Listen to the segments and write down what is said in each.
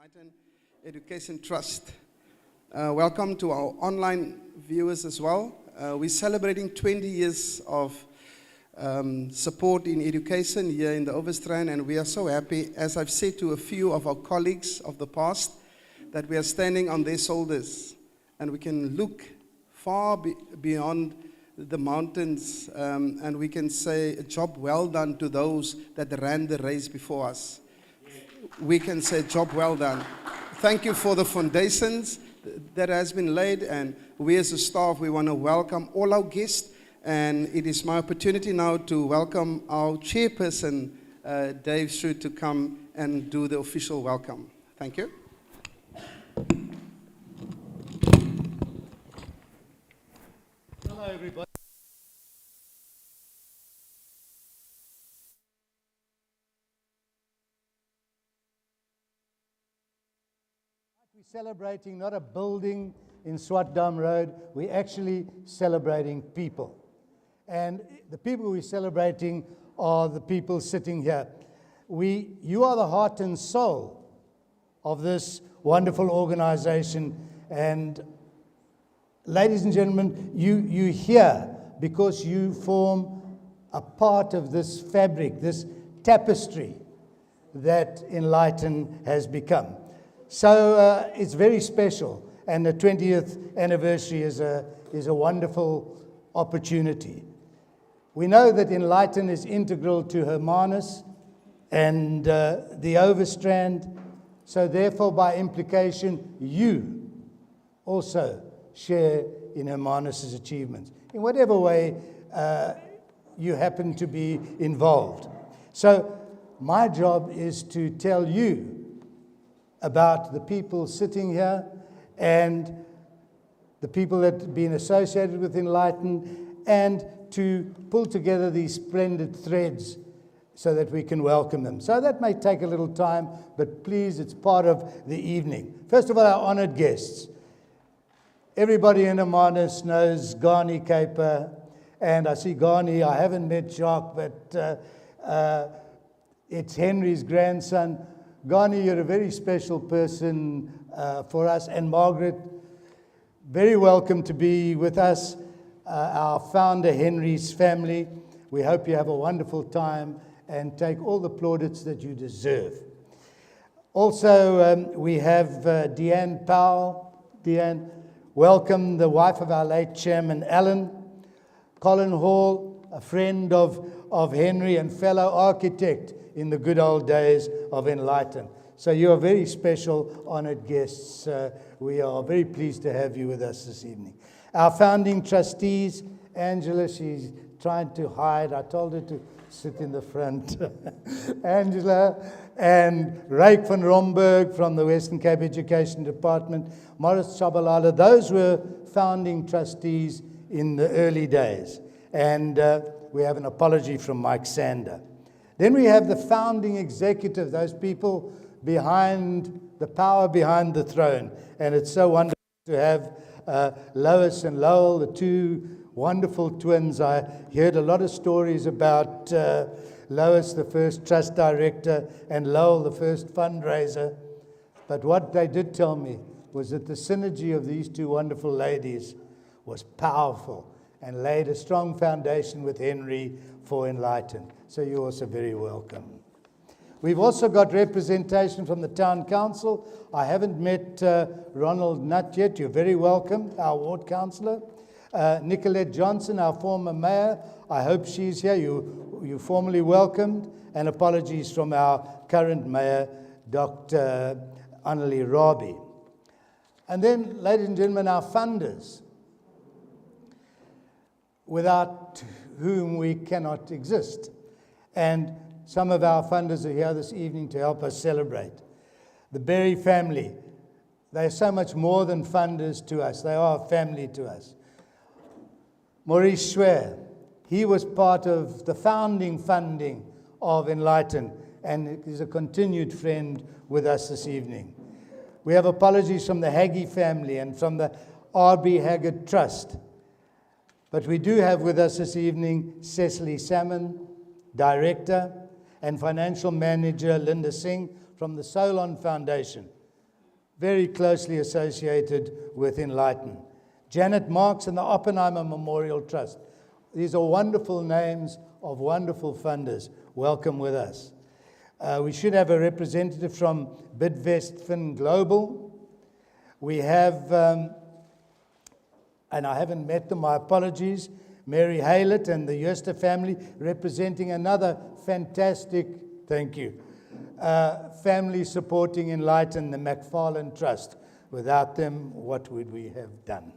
Enlighten Education Trust. Welcome to our online viewers as well. We're celebrating 20 years of support in education here in the Overstrand, and we are so happy, as I've said to a few of our colleagues of the past, that we are standing on their shoulders and we can look far beyond the mountains, and we can say a job well done to those that ran the race before us. We can say job well done. Thank you for the foundations that has been laid, and we as a staff, we want to welcome all our guests, and it is my opportunity now to welcome our chairperson, Dave Shrewd, to come and do the official welcome. Thank you. Hello, everybody. We're celebrating not a building in Swatdam Road, we're actually celebrating people. And the people we're celebrating are the people sitting here. You are the heart and soul of this wonderful organization. And ladies and gentlemen, you're here because you form a part of this fabric, this tapestry that Enlighten has become. So it's very special, and the 20th anniversary is a wonderful opportunity. We know that Enlighten is integral to Hermanus and the Overstrand, so therefore by implication you also share in Hermanus's achievements, in whatever way you happen to be involved. So my job is to tell you about the people sitting here and the people that have been associated with Enlighten, and to pull together these splendid threads so that we can welcome them. So that may take a little time, but please, it's part of the evening. First of all, our honored guests. Everybody in Hermanus knows Gani Kaper, and I see Gani. I haven't met Jacques, but it's Henry's grandson. Gani, you're a very special person for us, and Margaret, very welcome to be with us. Our founder, Henry's family. We hope you have a wonderful time and take all the plaudits that you deserve. Also, we have Deanne Powell. Deanne, welcome, the wife of our late chairman, Alan. Colin Hall, a friend of Henry and fellow architect in the good old days of Enlighten. So you are very special, honored guests. We are very pleased to have you with us this evening. Our founding trustees, Angela, she's trying to hide. I told her to sit in the front. Angela and Ryk van Romberg from the Western Cape Education Department, Morris Chabalala, those were founding trustees in the early days. And we have an apology from Mike Sander. Then we have the founding executive, those people behind the power behind the throne. And it's so wonderful to have Lois and Lowell, the two wonderful twins. I heard a lot of stories about Lois, the first trust director, and Lowell, the first fundraiser. But what they did tell me was that the synergy of these two wonderful ladies was powerful and laid a strong foundation with Henry for Enlighten. So you're also very welcome. We've also got representation from the town council. I haven't met Ronald Nutt yet. You're very welcome, our ward councillor. Nicolette Johnson, our former mayor. I hope she's here. You're formally welcomed. And apologies from our current mayor, Dr. Annelie Rabi. And then, ladies and gentlemen, our funders, without whom we cannot exist. And some of our funders are here this evening to help us celebrate. The Berry family, they are so much more than funders to us. They are a family to us. Maurice Schwer, he was part of the founding funding of Enlighten and is a continued friend with us this evening. We have apologies from the Haggie family and from the R.B. Haggard Trust. But we do have with us this evening Cecily Salmon, Director, and Financial Manager Linda Singh from the Solon Foundation. very closely associated with Enlighten. Janet Marks and the Oppenheimer Memorial Trust. These are wonderful names of wonderful funders. Welcome with us. We should have a representative from Bidvest Global. We have, and I haven't met them, my apologies, Mary Haylett and the Yerster family, representing another fantastic, thank you, family supporting Enlighten, the McFarlane Trust. Without them, what would we have done?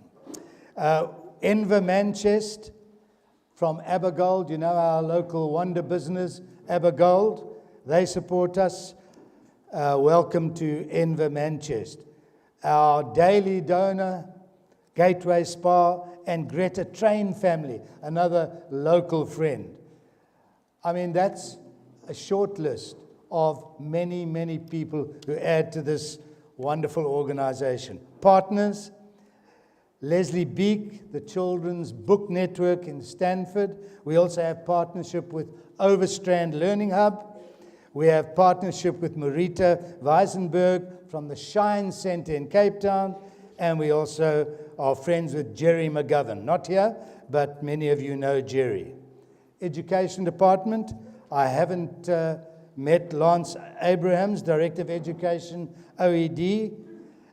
Enver Manchester from Abergold, you know, our local wonder business, Abergold. They support us. Welcome to Enver Manchester. Our daily donor, Gateway Spa, and Greta Train family, another local friend. I mean, that's a short list of many, many people who add to this wonderful organization. Partners, Leslie Beek, the Children's Book Network in Stanford. We also have partnership with Overstrand Learning Hub. We have partnership with Marita Weisenberg from the Shine Center in Cape Town. And we also are friends with Jerry McGovern. Not here, but many of you know Jerry. Education Department, I haven't met Lance Abrahams, Director of Education, OED.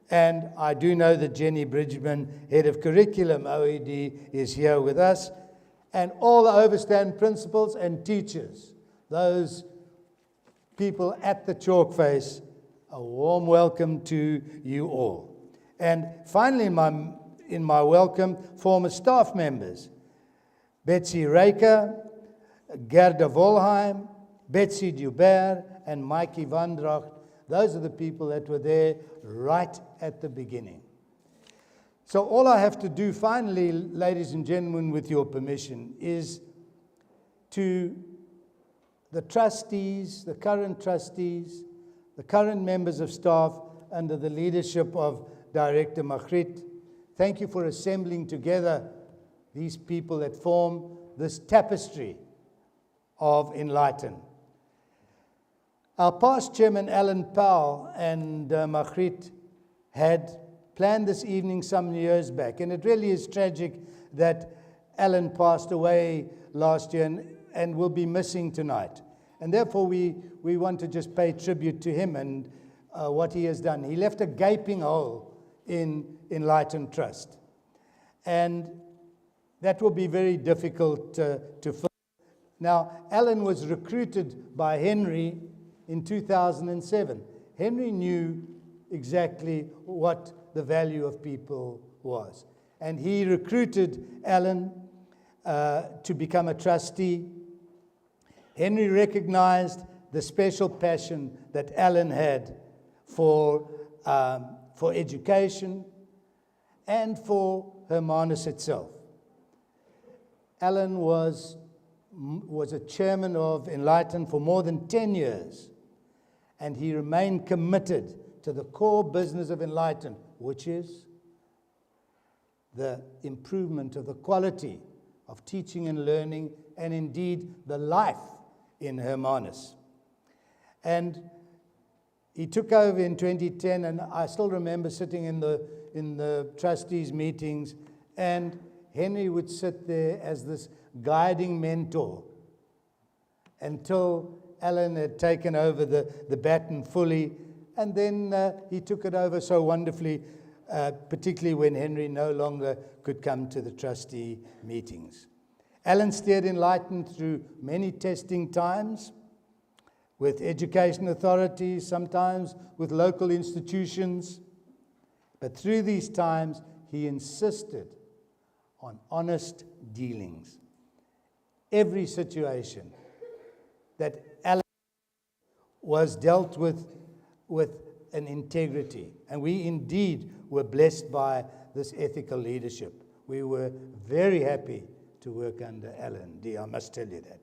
And I do know that Jenny Bridgman, Head of Curriculum, OED, is here with us. And all the Overstand principals and teachers, those people at the chalk face, a warm welcome to you all. And finally, in my welcome, former staff members, Betsy Raker, Gerda Volheim, Betsy Dubert, and Mikey Vandracht. Those are the people that were there right at the beginning. So all I have to do finally, ladies and gentlemen, with your permission, is to the trustees, the current members of staff under the leadership of Director Magritte, thank you for assembling together these people that form this tapestry of Enlighten. Our past chairman, Alan Powell, and Magritte had planned this evening some years back, and it really is tragic that Alan passed away last year and will be missing tonight. And therefore, we want to just pay tribute to him and what he has done. He left a gaping hole in Enlighten Trust. And that will be very difficult to fill. Now, Alan was recruited by Henry in 2007. Henry knew exactly what the value of people was. And he recruited Alan to become a trustee. Henry recognized the special passion that Alan had for education and for Hermanus itself. Alan was a chairman of Enlighten for more than 10 years, and he remained committed to the core business of Enlighten, which is the improvement of the quality of teaching and learning, and indeed the life in Hermanus. And he took over in 2010, and I still remember sitting in the trustees' meetings, and Henry would sit there as this guiding mentor until Alan had taken over the baton fully, and then he took it over so wonderfully, particularly when Henry no longer could come to the trustee meetings. Alan steered Enlighten through many testing times with education authorities, sometimes with local institutions. But through these times, he insisted on honest dealings. Every situation that Alan was dealt with an integrity. And we indeed were blessed by this ethical leadership. We were very happy to work under Alan D. I must tell you that.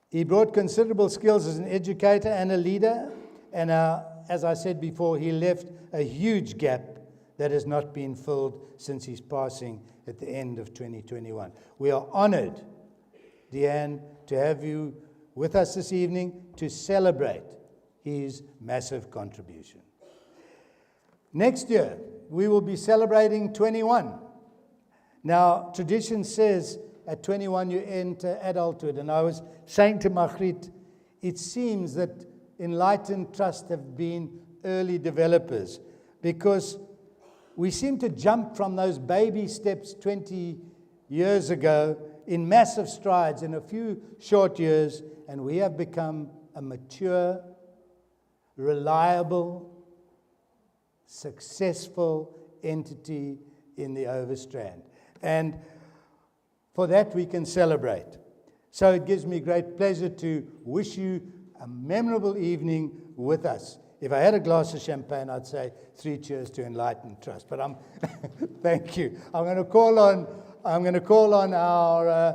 He brought considerable skills as an educator and a leader, and as I said before, he left a huge gap that has not been filled since his passing at the end of 2021. We are honored, Deanne, to have you with us this evening to celebrate his massive contribution. Next year, we will be celebrating 21. Now, tradition says at 21 you enter adulthood. And I was saying to Margriet, it seems that Enlighten Trust have been early developers, because we seem to jump from those baby steps 20 years ago in massive strides in a few short years, and we have become a mature, reliable, successful entity in the Overstrand. And for that we can celebrate. So it gives me great pleasure to wish you a memorable evening with us. If I had a glass of champagne, I'd say 3 cheers to Enlighten Trust. But thank you. I'm going to call on our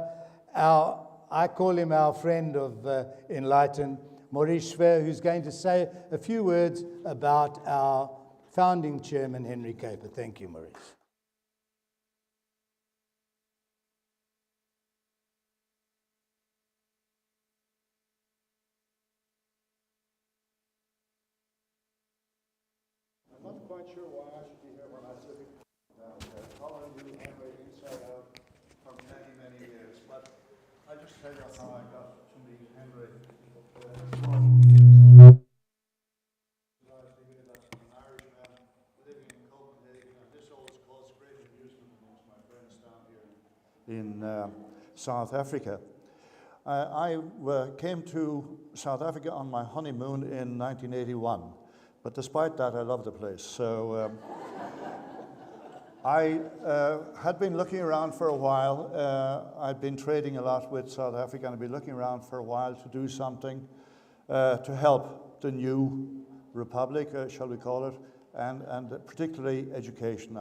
I call him our friend of Enlighten, Maurice Schwer, who's going to say a few words about our founding chairman, Henry Caper. Thank you, Maurice. I'm not quite sure why I should be here when I'm sitting down here, following you, Henry, inside out for many, many years. But I just tell you how I got to meet Henry. I was thinking that an Irishman living in Copenhagen, and this always caused great amusement amongst my friends down here in South Africa. I came to South Africa on my honeymoon in 1981. But despite that, I love the place. So I had been looking around for a while. I'd been trading a lot with South Africa, and I'd been looking around for a while to do something to help the new republic, shall we call it, and particularly education.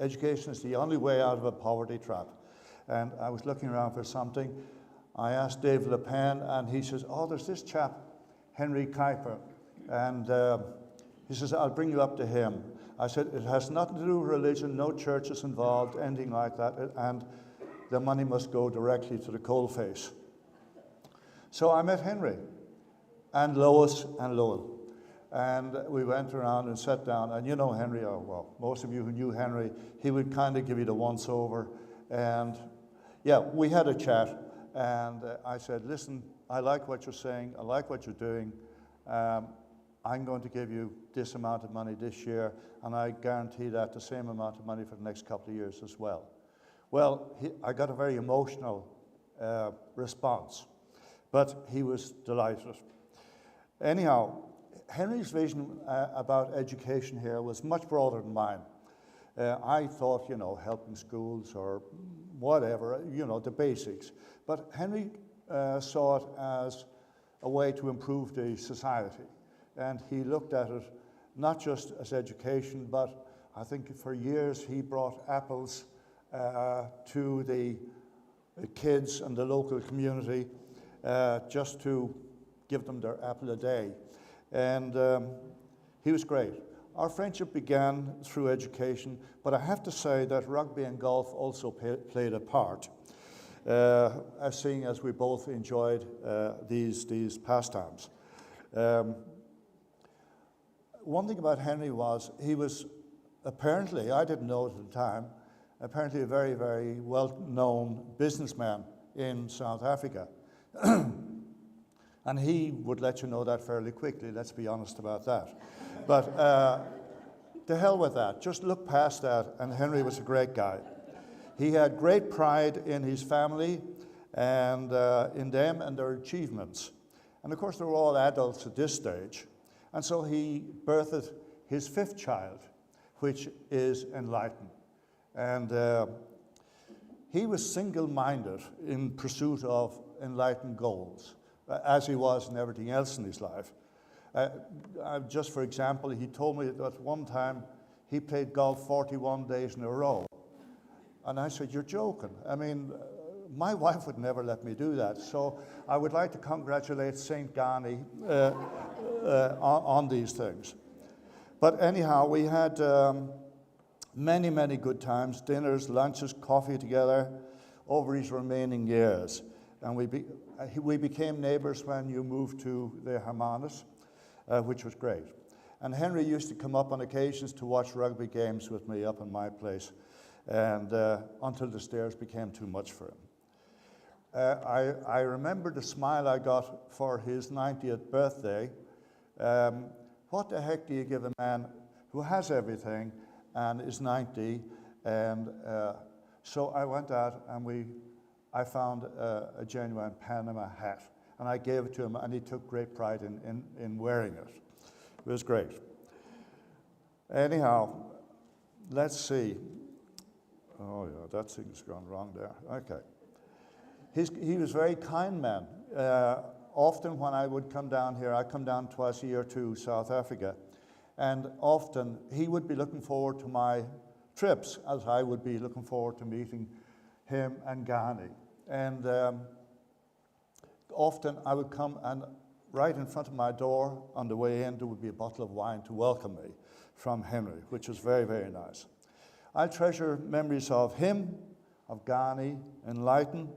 Education is the only way out of a poverty trap. And I was looking around for something. I asked Dave Le Pen, and he says, oh, there's this chap, Henry Kuiper. And he says, I'll bring you up to him. I said, it has nothing to do with religion, no churches involved, anything like that, and the money must go directly to the coalface. So I met Henry, and Lois, and Lowell. And we went around and sat down, and you know Henry, or well, most of you who knew Henry, he would kind of give you the once-over. And yeah, we had a chat, and I said, listen, I like what you're saying, I like what you're doing. I'm going to give you this amount of money this year, and I guarantee that the same amount of money for the next couple of years as well. Well, I got a very emotional response, but he was delighted. Anyhow, Henry's vision about education here was much broader than mine. I thought, you know, helping schools or whatever, you know, the basics. But Henry saw it as a way to improve the society. And he looked at it not just as education, but I think for years he brought apples to the kids and the local community just to give them their apple a day. And he was great. Our friendship began through education, but I have to say that rugby and golf also played a part, seeing as we both enjoyed these pastimes. One thing about Henry was he was apparently, I didn't know it at the time, apparently a very, very well-known businessman in South Africa. And he would let you know that fairly quickly, let's be honest about that. But to hell with that, just look past that, and Henry was a great guy. He had great pride in his family and in them and their achievements. And of course, they were all adults at this stage. And so he birthed his 5th child, which is Enlighten. And he was single-minded in pursuit of enlightened goals, as he was in everything else in his life. Just for example, he told me that one time he played golf 41 days in a row. And I said, you're joking. I mean, my wife would never let me do that. So I would like to congratulate St. Ghani on these things. But anyhow, we had many, many good times, dinners, lunches, coffee together over his remaining years. And we became neighbors when you moved to the Hermanus, which was great. And Henry used to come up on occasions to watch rugby games with me up in my place, and until the stairs became too much for him. I remember the smile I got for his 90th birthday. What the heck do you give a man who has everything and is 90? And so I went out and I found a genuine Panama hat, and I gave it to him, and he took great pride in wearing it. It was great. Anyhow, let's see. Oh yeah, that thing's gone wrong there. Okay. He was a very kind man. Often when I would come down here, I come down twice a year to South Africa, and often he would be looking forward to my trips, as I would be looking forward to meeting him and Ghani. And often I would come, and right in front of my door on the way in, there would be a bottle of wine to welcome me from Henry, which was very, very nice. I treasure memories of him, of Ghani, Enlighten.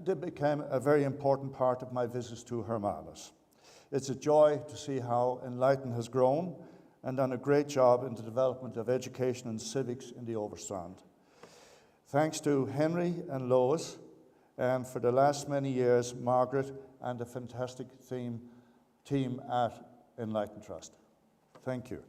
They became a very important part of my visits to Hermanus. It's a joy to see how Enlighten has grown and done a great job in the development of education and civics in the Overstrand. Thanks to Henry and Lois, and for the last many years, Margaret and the fantastic team at Enlighten Trust. Thank you.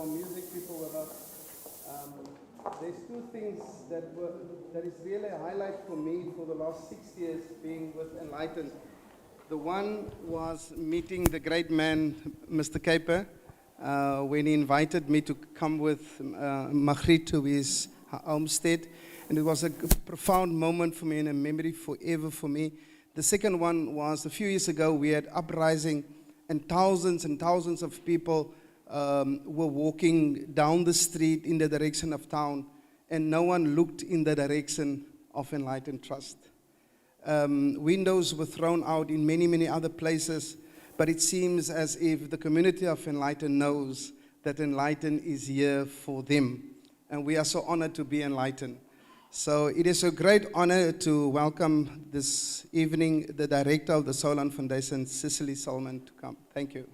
our music people with us. There's two things that is really a highlight for me for the last 6 years being with Enlighten. The one was meeting the great man, Mr. Kuiper, when he invited me to come with Margriet to his homestead. And it was a profound moment for me and a memory forever for me. The second one was a few years ago, we had uprising and thousands of people were walking down the street in the direction of town, and no one looked in the direction of Enlighten Trust. Windows were thrown out in many other places, but it seems as if the community of Enlighten knows that Enlighten is here for them, and we are so honored to be Enlighten. So it is a great honor to welcome this evening the director of the Solon Foundation, Cicely Solomon, to come. Thank you.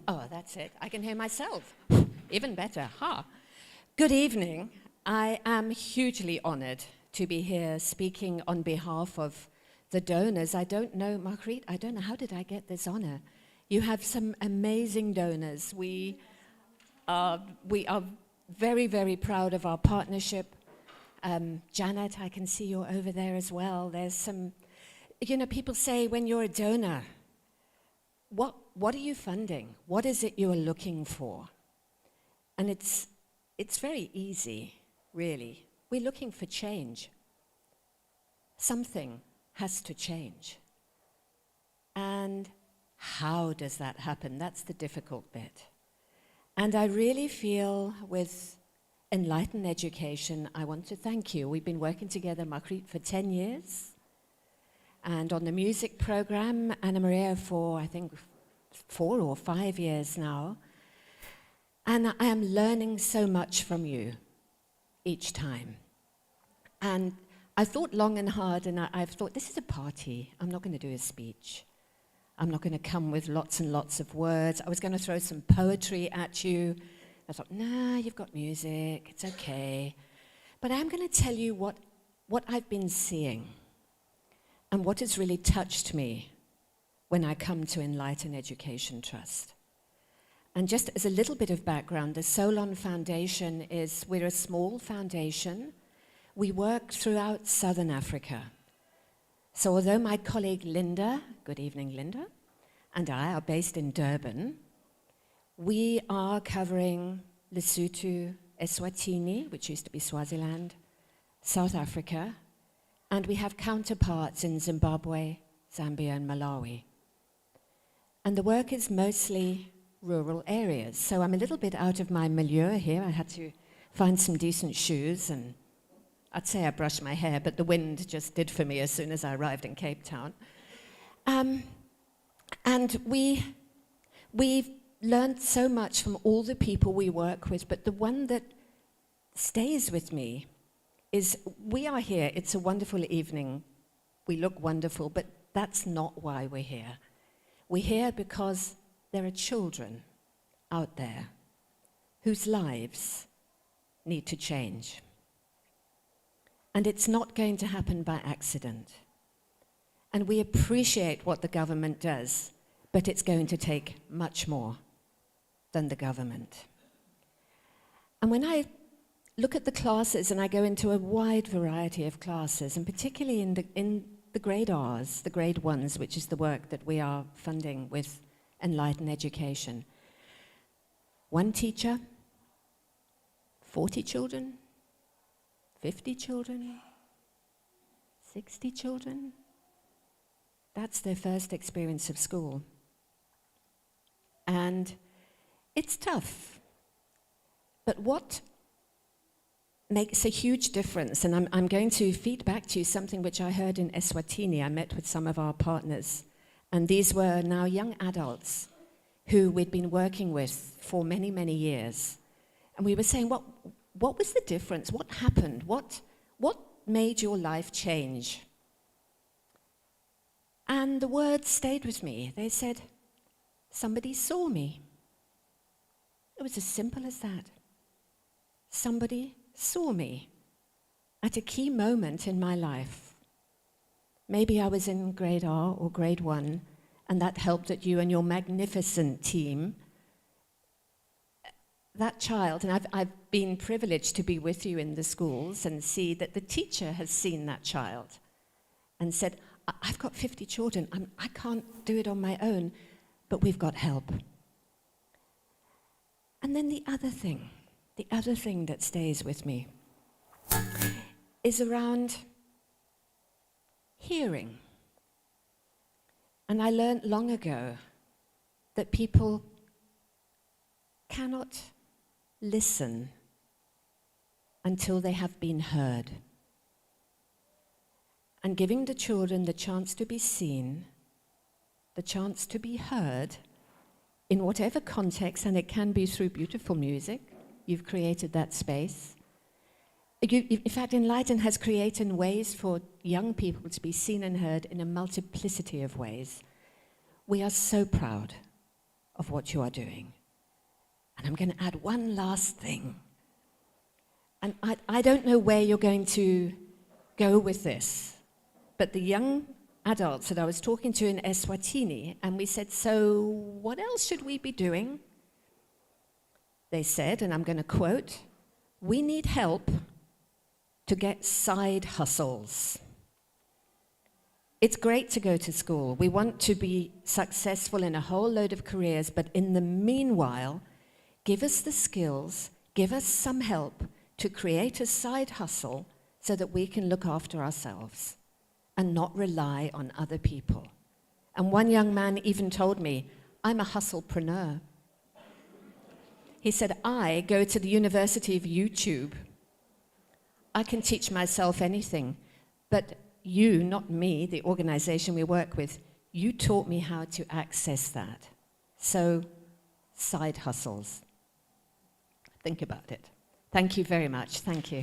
Oh, that's it. I can hear myself. Even better. Ha. Good evening. I am hugely honored to be here speaking on behalf of the donors. I don't know, Margriet, I don't know, how did I get this honor? You have some amazing donors. We are very proud of our partnership. Janet, I can see you're over there as well. There's some, people say when you're a donor, what are you funding? What is it you're looking for? And it's very easy, really. We're looking for change. Something has to change. And how does that happen? That's the difficult bit. And I really feel with Enlighten Education, I want to thank you. We've been working together, Margriet, for 10 years. And on the music program, Anna Maria for, I think, 4 or 5 years now. And I am learning so much from you each time. And I thought long and hard, and I've thought, this is a party. I'm not going to do a speech. I'm not going to come with lots and lots of words. I was going to throw some poetry at you. I thought, nah, you've got music. It's okay. But I'm going to tell you what I've been seeing and what has really touched me when I come to Enlighten Education Trust. And just as a little bit of background, the Solon Foundation we're a small foundation. We work throughout Southern Africa. So although my colleague Linda, good evening Linda, and I are based in Durban, we are covering Lesotho, Eswatini, which used to be Swaziland, South Africa, and we have counterparts in Zimbabwe, Zambia, and Malawi. And the work is mostly rural areas. So I'm a little bit out of my milieu here. I had to find some decent shoes, and I'd say I brushed my hair, but the wind just did for me as soon as I arrived in Cape Town. And we've learned so much from all the people we work with, but the one that stays with me is we are here. It's a wonderful evening. We look wonderful, but that's not why we're here. We're here because there are children out there whose lives need to change. And it's not going to happen by accident. And we appreciate what the government does, but it's going to take much more than the government. And when I look at the classes, and I go into a wide variety of classes, and particularly in the grade R's, the grade 1s, which is the work that we are funding with Enlighten Education. One teacher, 40 children, 50 children, 60 children. That's their first experience of school. And it's tough. But what makes a huge difference, and I'm going to feed back to you something which I heard in Eswatini. I met with some of our partners, and these were now young adults who we'd been working with for many, many years. And we were saying, what was the difference? What happened? What made your life change? And the words stayed with me. They said, somebody saw me. It was as simple as that. somebody saw me at a key moment in my life. Maybe I was in grade R or grade 1, and that helped that you and your magnificent team, that child, and I've been privileged to be with you in the schools and see that the teacher has seen that child and said, I've got 50 children, I can't do it on my own, but we've got help. And then the other thing that stays with me is around hearing. And I learned long ago that people cannot listen until they have been heard. And giving the children the chance to be seen, the chance to be heard, in whatever context, and it can be through beautiful music, you've created that space. In fact, Enlighten has created ways for young people to be seen and heard in a multiplicity of ways. We are so proud of what you are doing. And I'm going to add one last thing. And I don't know where you're going to go with this, but the young adults that I was talking to in Eswatini, and we said, so what else should we be doing? They said, and I'm going to quote, we need help to get side hustles. It's great to go to school. We want to be successful in a whole load of careers, but in the meanwhile, give us the skills, give us some help to create a side hustle so that we can look after ourselves and not rely on other people. And one young man even told me, I'm a hustlepreneur. He said, I go to the University of YouTube. I can teach myself anything, but you, not me, the organization we work with, you taught me how to access that. So, side hustles. Think about it. Thank you very much. Thank you.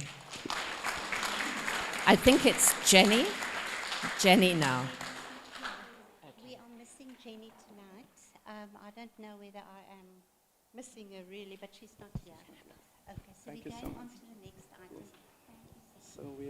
I think it's Jenny. Jenny now. We are missing Jenny tonight. I don't know whether I am missing her really, but she's not here. Okay, so Thank we're you so going much. on to the next item. Thank you. So we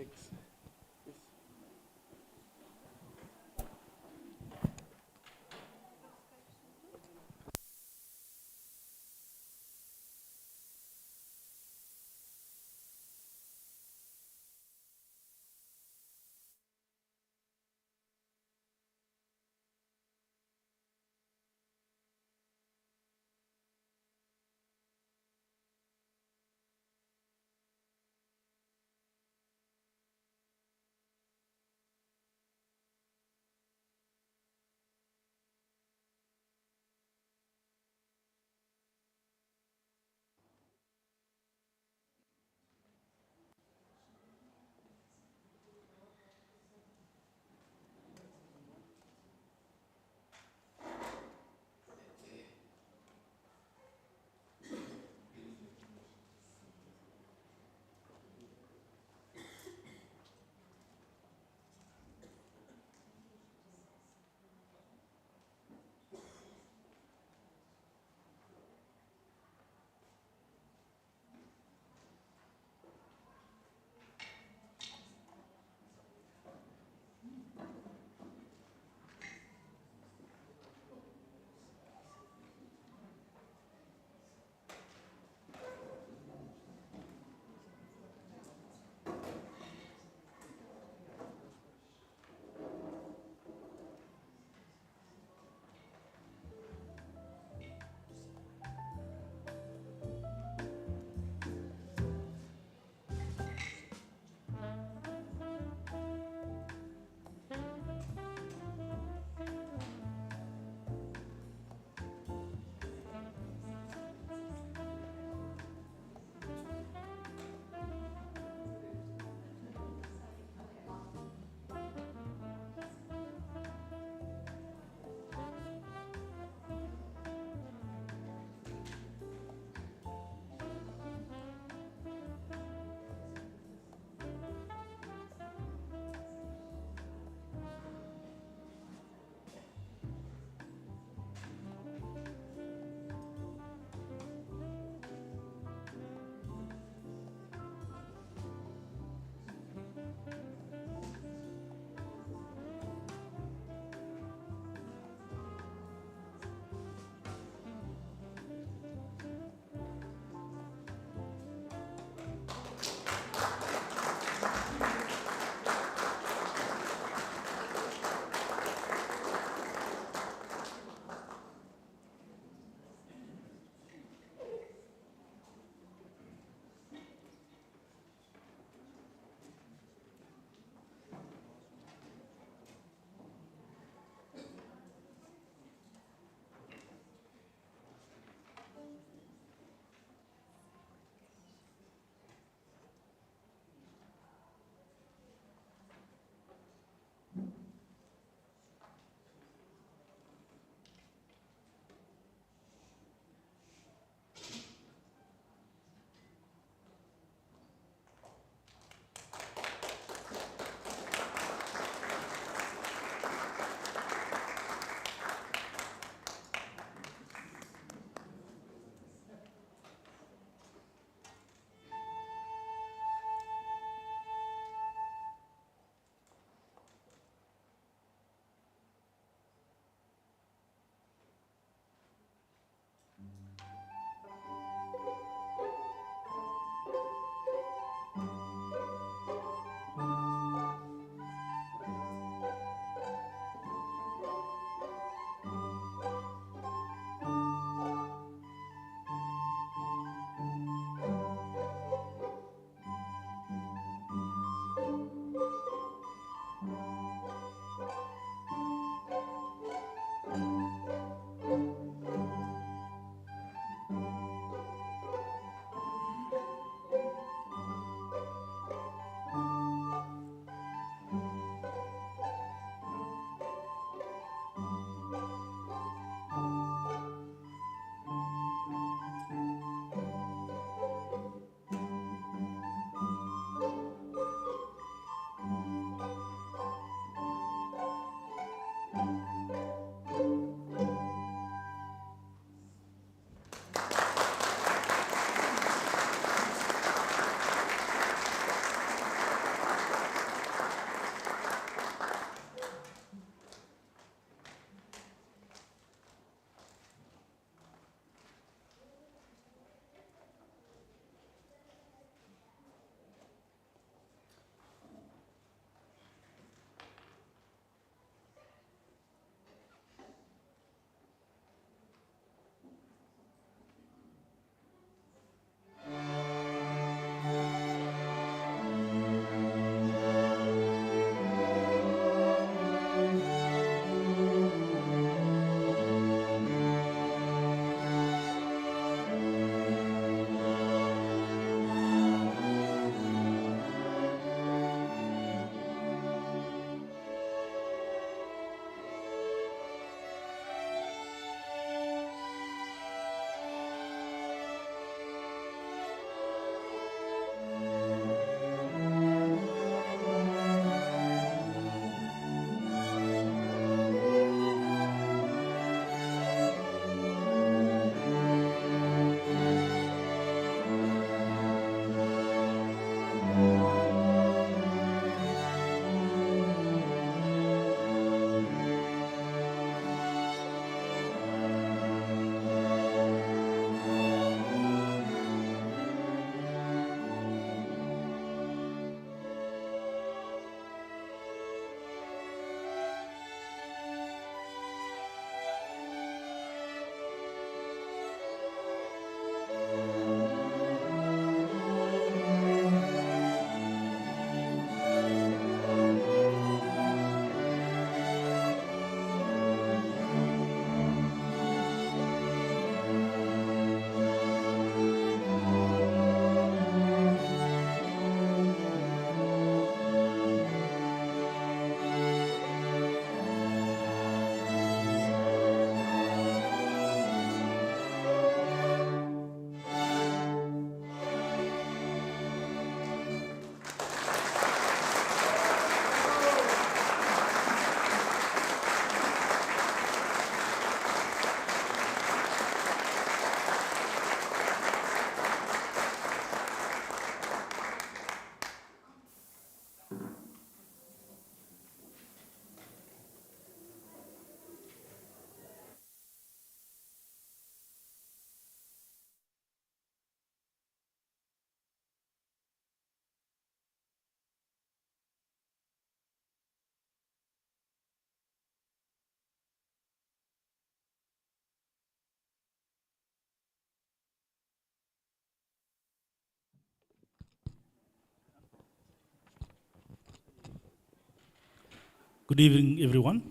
Good evening, everyone.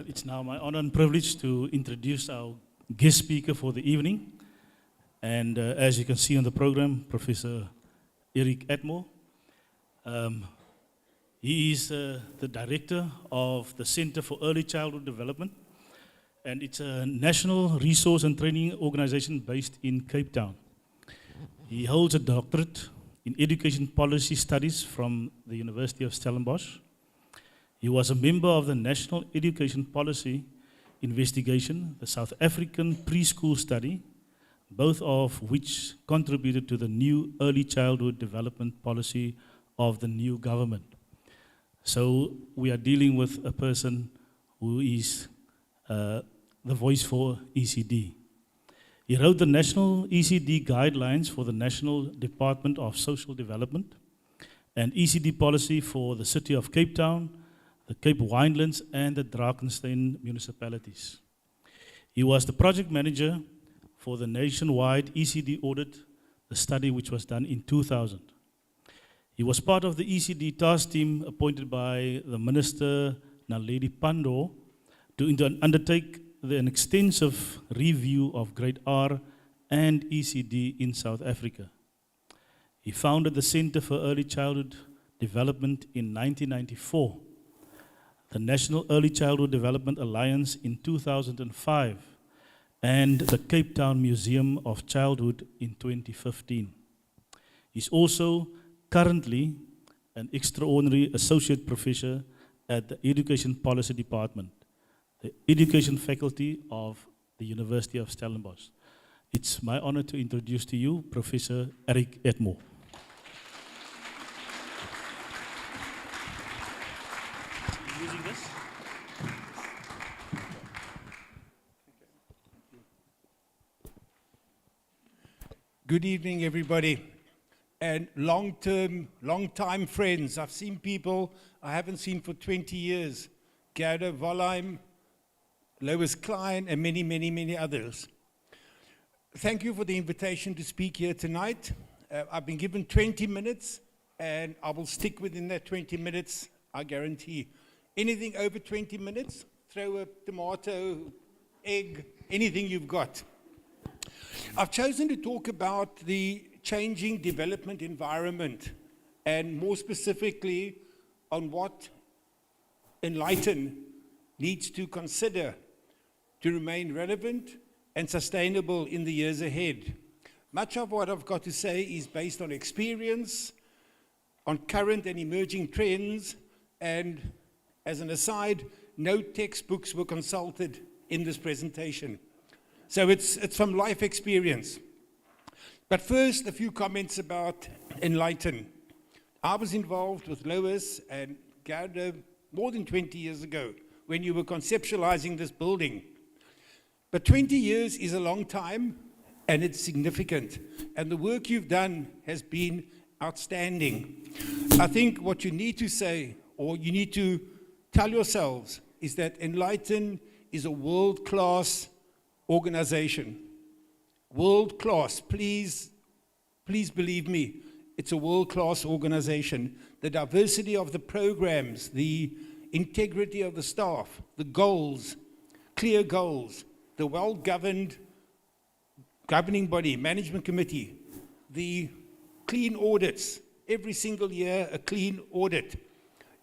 It's now my honor and privilege to introduce our guest speaker for the evening. And as you can see on the program, Professor Eric Atmore. He is the director of the Center for Early Childhood Development. And it's a national resource and training organization based in Cape Town. He holds a doctorate in education policy studies from the University of Stellenbosch. He was a member of the National Education Policy Investigation, the South African Preschool Study, both of which contributed to the new early childhood development policy of the new government. So we are dealing with a person who is the voice for ECD. He wrote the national ECD guidelines for the National Department of Social Development and ECD policy for the city of Cape Town, the Cape Winelands, and the Drakensberg municipalities. He was the project manager for the nationwide ECD audit, the study which was done in 2000. He was part of the ECD task team appointed by the Minister Naledi Pandor to undertake an extensive review of Grade R and ECD in South Africa. He founded the Center for Early Childhood Development in 1994, the National Early Childhood Development Alliance in 2005, and the Cape Town Museum of Childhood in 2015. He's also currently an extraordinary associate professor at the Education Policy Department, the Education Faculty of the University of Stellenbosch. It's my honor to introduce to you Professor Eric Atmore. Using this? Good evening, everybody. And long-time friends. I've seen people I haven't seen for 20 years. Gerda Volheim, Lois Klein, and many, many, many others. Thank you for the invitation to speak here tonight. I've been given 20 minutes, and I will stick within that 20 minutes, I guarantee. Anything over 20 minutes, throw a tomato, egg, anything you've got. I've chosen to talk about the changing development environment, and more specifically on what Enlighten needs to consider to remain relevant and sustainable in the years ahead. Much of what I've got to say is based on experience, on current and emerging trends, and as an aside, no textbooks were consulted in this presentation. So it's from life experience. But first, a few comments about Enlighten. I was involved with Lois and Gerda more than 20 years ago when you were conceptualizing this building. But 20 years is a long time, and it's significant. And the work you've done has been outstanding. I think what you need to say, or you need to tell yourselves, is that Enlighten is a world-class organization. World-class. Please believe me, it's a world-class organization. The diversity of the programs, the integrity of the staff, the goals, clear goals, the well-governed governing body, management committee, the clean audits, every single year a clean audit,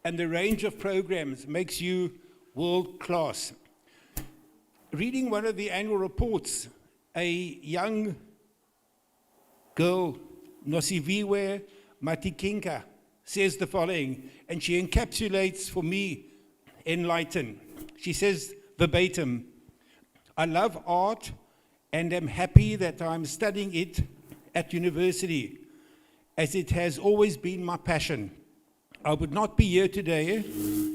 and the range of programs makes you world-class. Reading one of the annual reports, a young girl, Nosiviwe Matikinka, says the following, and she encapsulates for me Enlighten. She says verbatim, "I love art and am happy that I'm studying it at university, as it has always been my passion. I would not be here today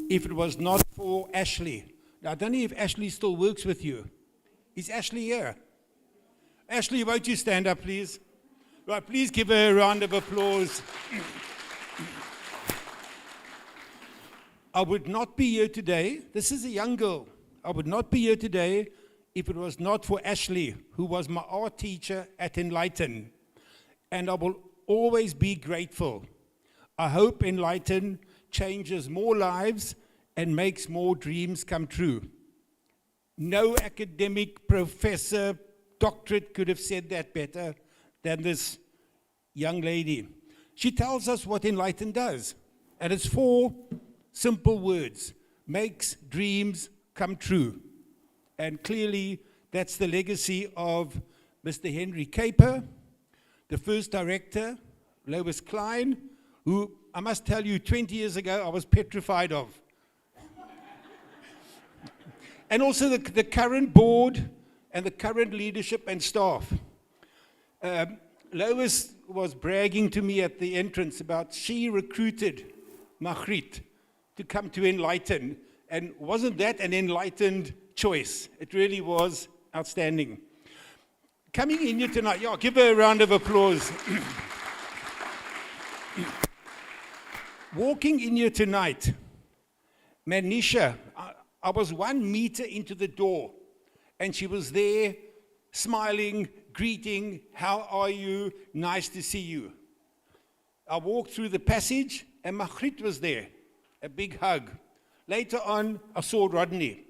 if it was not for Ashley." Now, I don't know if Ashley still works with you. Is Ashley here? Ashley, won't you stand up, please? Right, please give her a round of applause. I would not be here today. This is a young girl. I would not be here today if it was not for Ashley, who was my art teacher at Enlighten. And I will always be grateful. I hope Enlighten changes more lives and makes more dreams come true. No academic professor, doctorate could have said that better than this young lady. She tells us what Enlighten does, and it's 4 simple words: makes dreams come true. And clearly, that's the legacy of Mr. Henry Caper, the first director, Lois Klein, who I must tell you, 20 years ago, I was petrified of. And also the current board and the current leadership and staff. Lois was bragging to me at the entrance about she recruited Margriet to come to Enlighten. And wasn't that an enlightened choice? It really was outstanding. Coming in here tonight, yeah, give her a round of applause. Walking in here tonight, Manisha, I was 1 meter into the door, and she was there, smiling, greeting, how are you, nice to see you. I walked through the passage, and Margriet was there, a big hug. Later on, I saw Rodney.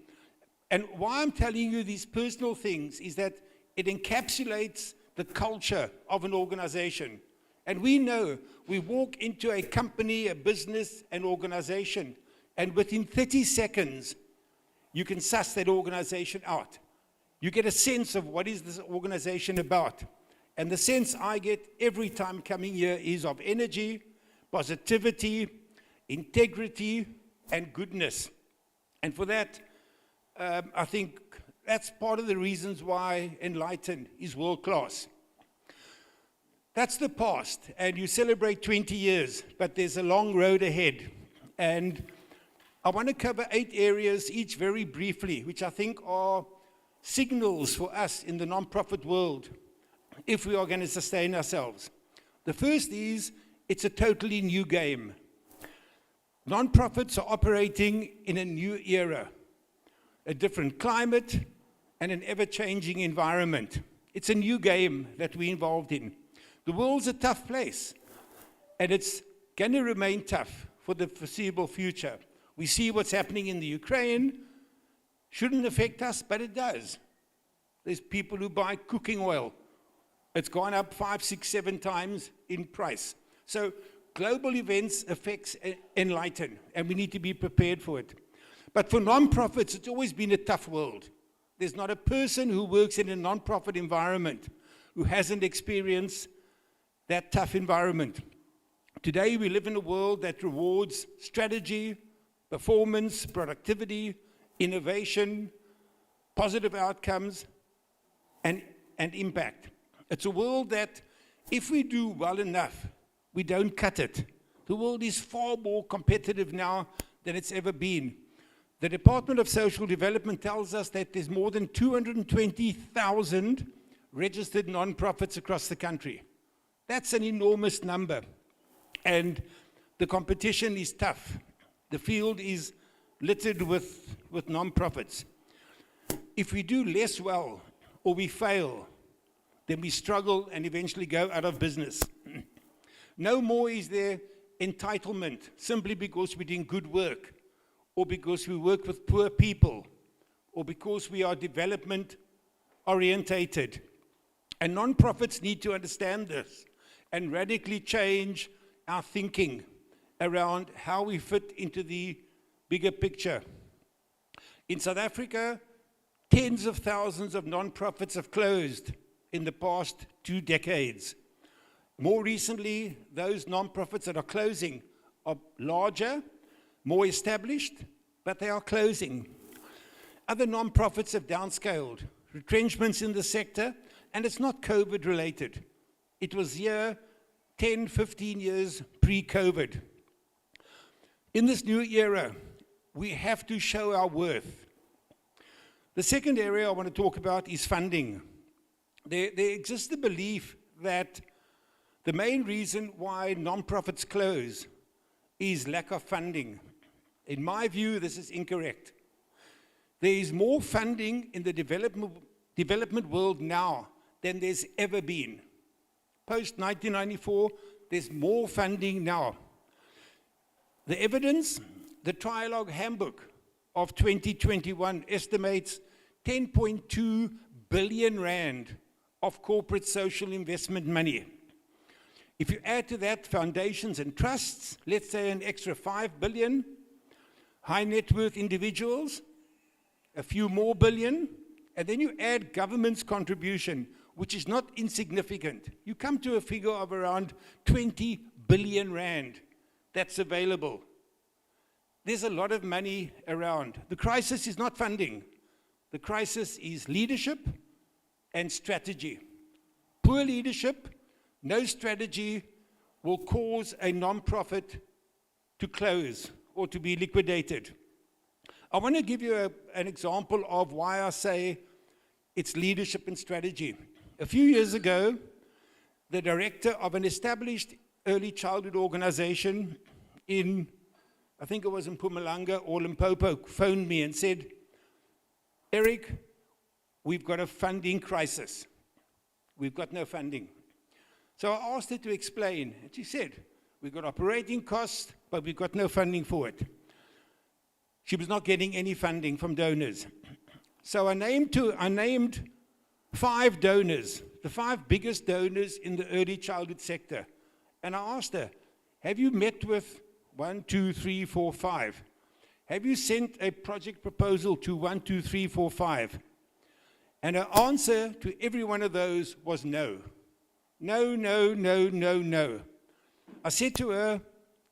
And why I'm telling you these personal things is that it encapsulates the culture of an organization. And we know, we walk into a company, a business, an organization, and within 30 seconds, you can suss that organization out. You get a sense of what is this organization about. And the sense I get every time coming here is of energy, positivity, integrity, and goodness. And for that, I think that's part of the reasons why Enlighten is world class. That's the past, and you celebrate 20 years, but there's a long road ahead. And I want to cover 8 areas, each very briefly, which I think are signals for us in the non-profit world if we are going to sustain ourselves. The first is, it's a totally new game. Non-profits are operating in a new era, a different climate, and an ever-changing environment. It's a new game that we're involved in. The world's a tough place, and it's going to remain tough for the foreseeable future. We see what's happening in the Ukraine. Shouldn't affect us, but it does. There's people who buy cooking oil. It's gone up 5, 6, 7 times in price. So global events affects Enlighten, and we need to be prepared for it. But for non-profits, it's always been a tough world. There's not a person who works in a non-profit environment who hasn't experienced that tough environment. Today, we live in a world that rewards strategy, performance, productivity, innovation, positive outcomes, and impact. It's a world that, if we do well enough, we don't cut it. The world is far more competitive now than it's ever been. The Department of Social Development tells us that there's more than 220,000 registered non-profits across the country. That's an enormous number. And the competition is tough. The field is littered with non-profits. If we do less well or we fail, then we struggle and eventually go out of business. No more is there entitlement simply because we're doing good work, or because we work with poor people, or because we are development orientated. And non-profits need to understand this and radically change our thinking around how we fit into the bigger picture. In South Africa, tens of thousands of non-profits have closed in the past 2 decades. More recently, those non-profits that are closing are larger, more established, but they are closing. Other non-profits have downscaled, retrenchments in the sector, and it's not COVID related. It was here 10, 15 years pre-COVID. In this new era, we have to show our worth. The second area I want to talk about is funding. There exists the belief that the main reason why non-profits close is lack of funding. In my view, this is incorrect. There is more funding in the development world now than there's ever been. Post-1994, there's more funding now. The evidence, the Trialogue Handbook of 2021 estimates 10.2 billion rand of corporate social investment money. If you add to that foundations and trusts, let's say an extra 5 billion, high net worth individuals, a few more billion, and then you add government's contribution, which is not insignificant, you come to a figure of around 20 billion rand that's available. There's a lot of money around. The crisis is not funding. The crisis is leadership and strategy. Poor leadership, no strategy will cause a non-profit to close or to be liquidated. I want to give you an example of why I say it's leadership and strategy. A few years ago, the director of an established early childhood organization in, I think it was in Mpumalanga or Limpopo, phoned me and said, Eric, we've got a funding crisis. We've got no funding. So I asked her to explain, and she said, we've got operating costs, but we've got no funding for it. She was not getting any funding from donors. So I named 5 donors, the 5 biggest donors in the early childhood sector. And I asked her, have you met with 1, 2, 3, 4, 5? Have you sent a project proposal to 1, 2, 3, 4, 5? And her answer to every one of those was no. No, no, no, no, no. I said to her,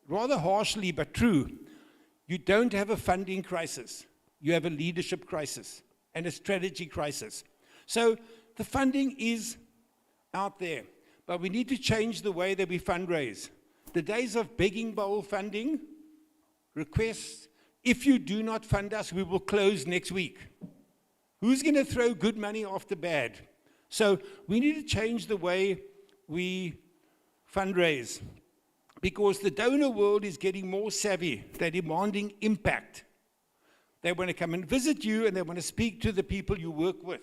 rather harshly but true, you don't have a funding crisis. You have a leadership crisis and a strategy crisis. So the funding is out there, but we need to change the way that we fundraise. The days of begging bowl funding, requests, if you do not fund us, we will close next week. Who's going to throw good money after bad? So we need to change the way we fundraise, because the donor world is getting more savvy. They're demanding impact. They want to come and visit you, and they want to speak to the people you work with.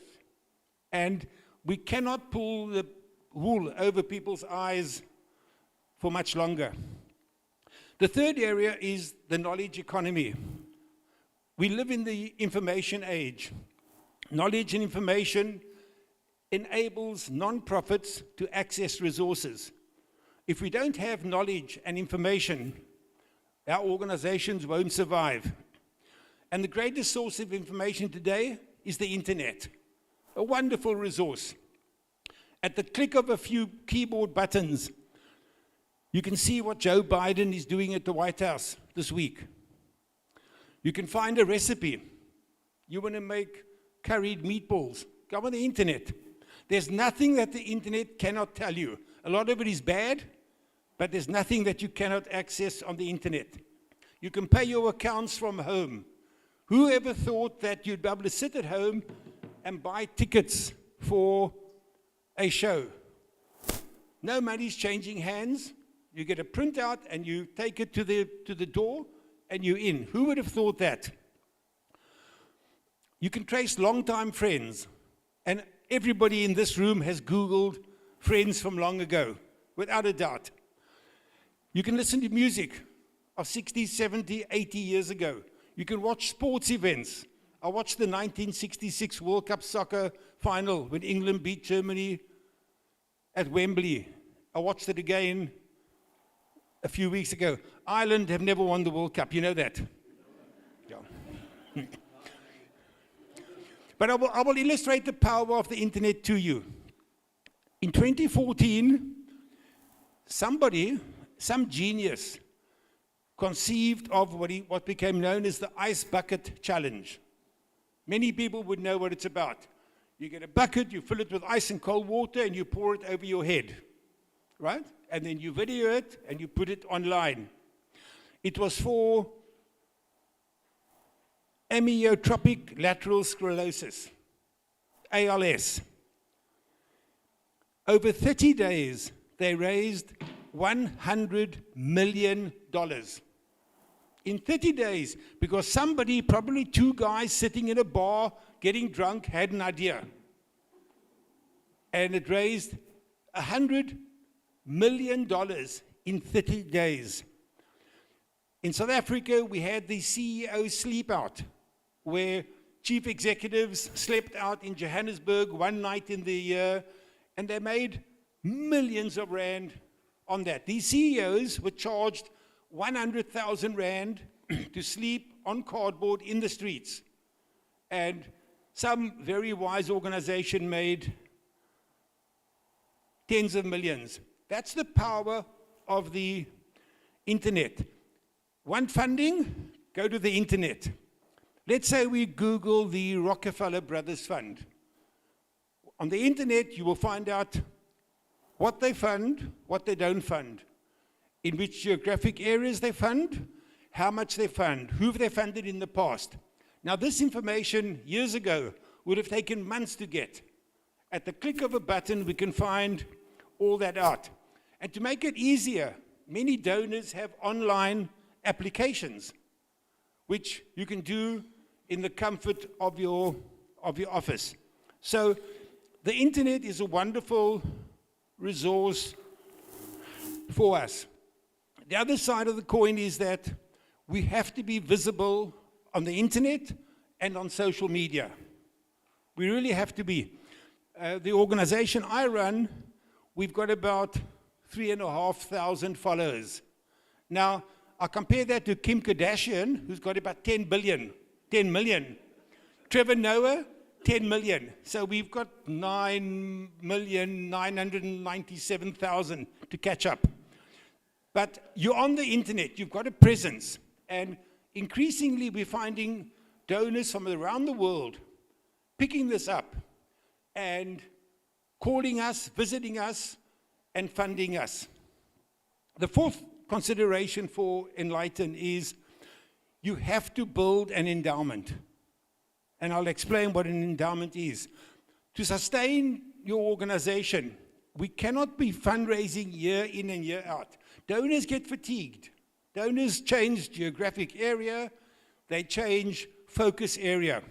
And we cannot pull the wool over people's eyes for much longer. The third area is the knowledge economy. We live in the information age. Knowledge and information enables non-profits to access resources. If we don't have knowledge and information, our organizations won't survive. And the greatest source of information today is the internet, a wonderful resource. At the click of a few keyboard buttons, you can see what Joe Biden is doing at the White House this week. You can find a recipe. You want to make curried meatballs, go on the internet. There's nothing that the internet cannot tell you. A lot of it is bad, but there's nothing that you cannot access on the internet. You can pay your accounts from home. Who ever thought that you'd be able to sit at home and buy tickets for a show? No money's changing hands. You get a printout and you take it to the door and you're in. Who would have thought that? You can trace long-time friends, and everybody in this room has Googled friends from long ago, without a doubt. You can listen to music of 60, 70, 80 years ago. You can watch sports events. I watched the 1966 World Cup soccer final when England beat Germany at Wembley. I watched it again a few weeks ago. Ireland have never won the World Cup, you know that? Yeah. But I will illustrate the power of the internet to you. In 2014, some genius, conceived of what became known as the Ice Bucket Challenge. Many people would know what it's about. You get a bucket, you fill it with ice and cold water, and you pour it over your head, right? And then you video it, and you put it online. It was for amyotrophic lateral sclerosis, ALS. Over 30 days, they raised $100 million. In 30 days, because somebody, probably 2 guys sitting in a bar getting drunk, had an idea. And it raised $100 million in 30 days. In South Africa, we had the CEO sleep out, where chief executives slept out in Johannesburg one night in the year, and they made millions of rand on that. These CEOs were charged 100,000 rand to sleep on cardboard in the streets. And some very wise organization made tens of millions. That's the power of the internet. Want funding? Go to the internet. Let's say we Google the Rockefeller Brothers Fund. On the internet, you will find out what they fund, what they don't fund, in which geographic areas they fund, how much they fund, who have they funded in the past. Now, this information years ago would have taken months to get. At the click of a button, we can find all that out. And to make it easier, many donors have online applications, which you can do in the comfort of your office. So the internet is a wonderful resource for us. The other side of the coin is that we have to be visible on the internet and on social media. We really have to be. The organization I run, we've got about 3,500 followers. Now, I compare that to Kim Kardashian, who's got about 10 million. Trevor Noah, 10 million. So we've got 9,997,000 to catch up. But you're on the internet, you've got a presence. And increasingly, we're finding donors from around the world picking this up and calling us, visiting us, and funding us. The fourth consideration for Enlighten is you have to build an endowment. And I'll explain what an endowment is. To sustain your organization, we cannot be fundraising year in and year out. Donors get fatigued. Donors change geographic area, they change focus area.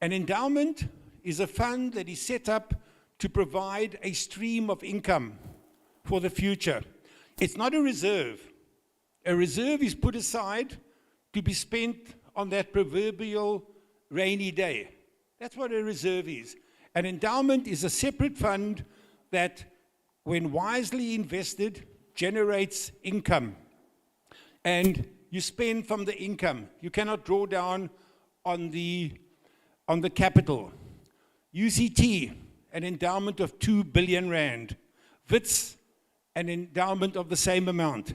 An endowment is a fund that is set up to provide a stream of income for the future. It's not a reserve. A reserve is put aside to be spent on that proverbial rainy day. That's what a reserve is. An endowment is a separate fund that, when wisely invested, generates income. And you spend from the income. You cannot draw down on the capital. UCT, an endowment of 2 billion rand. WITS, an endowment of the same amount.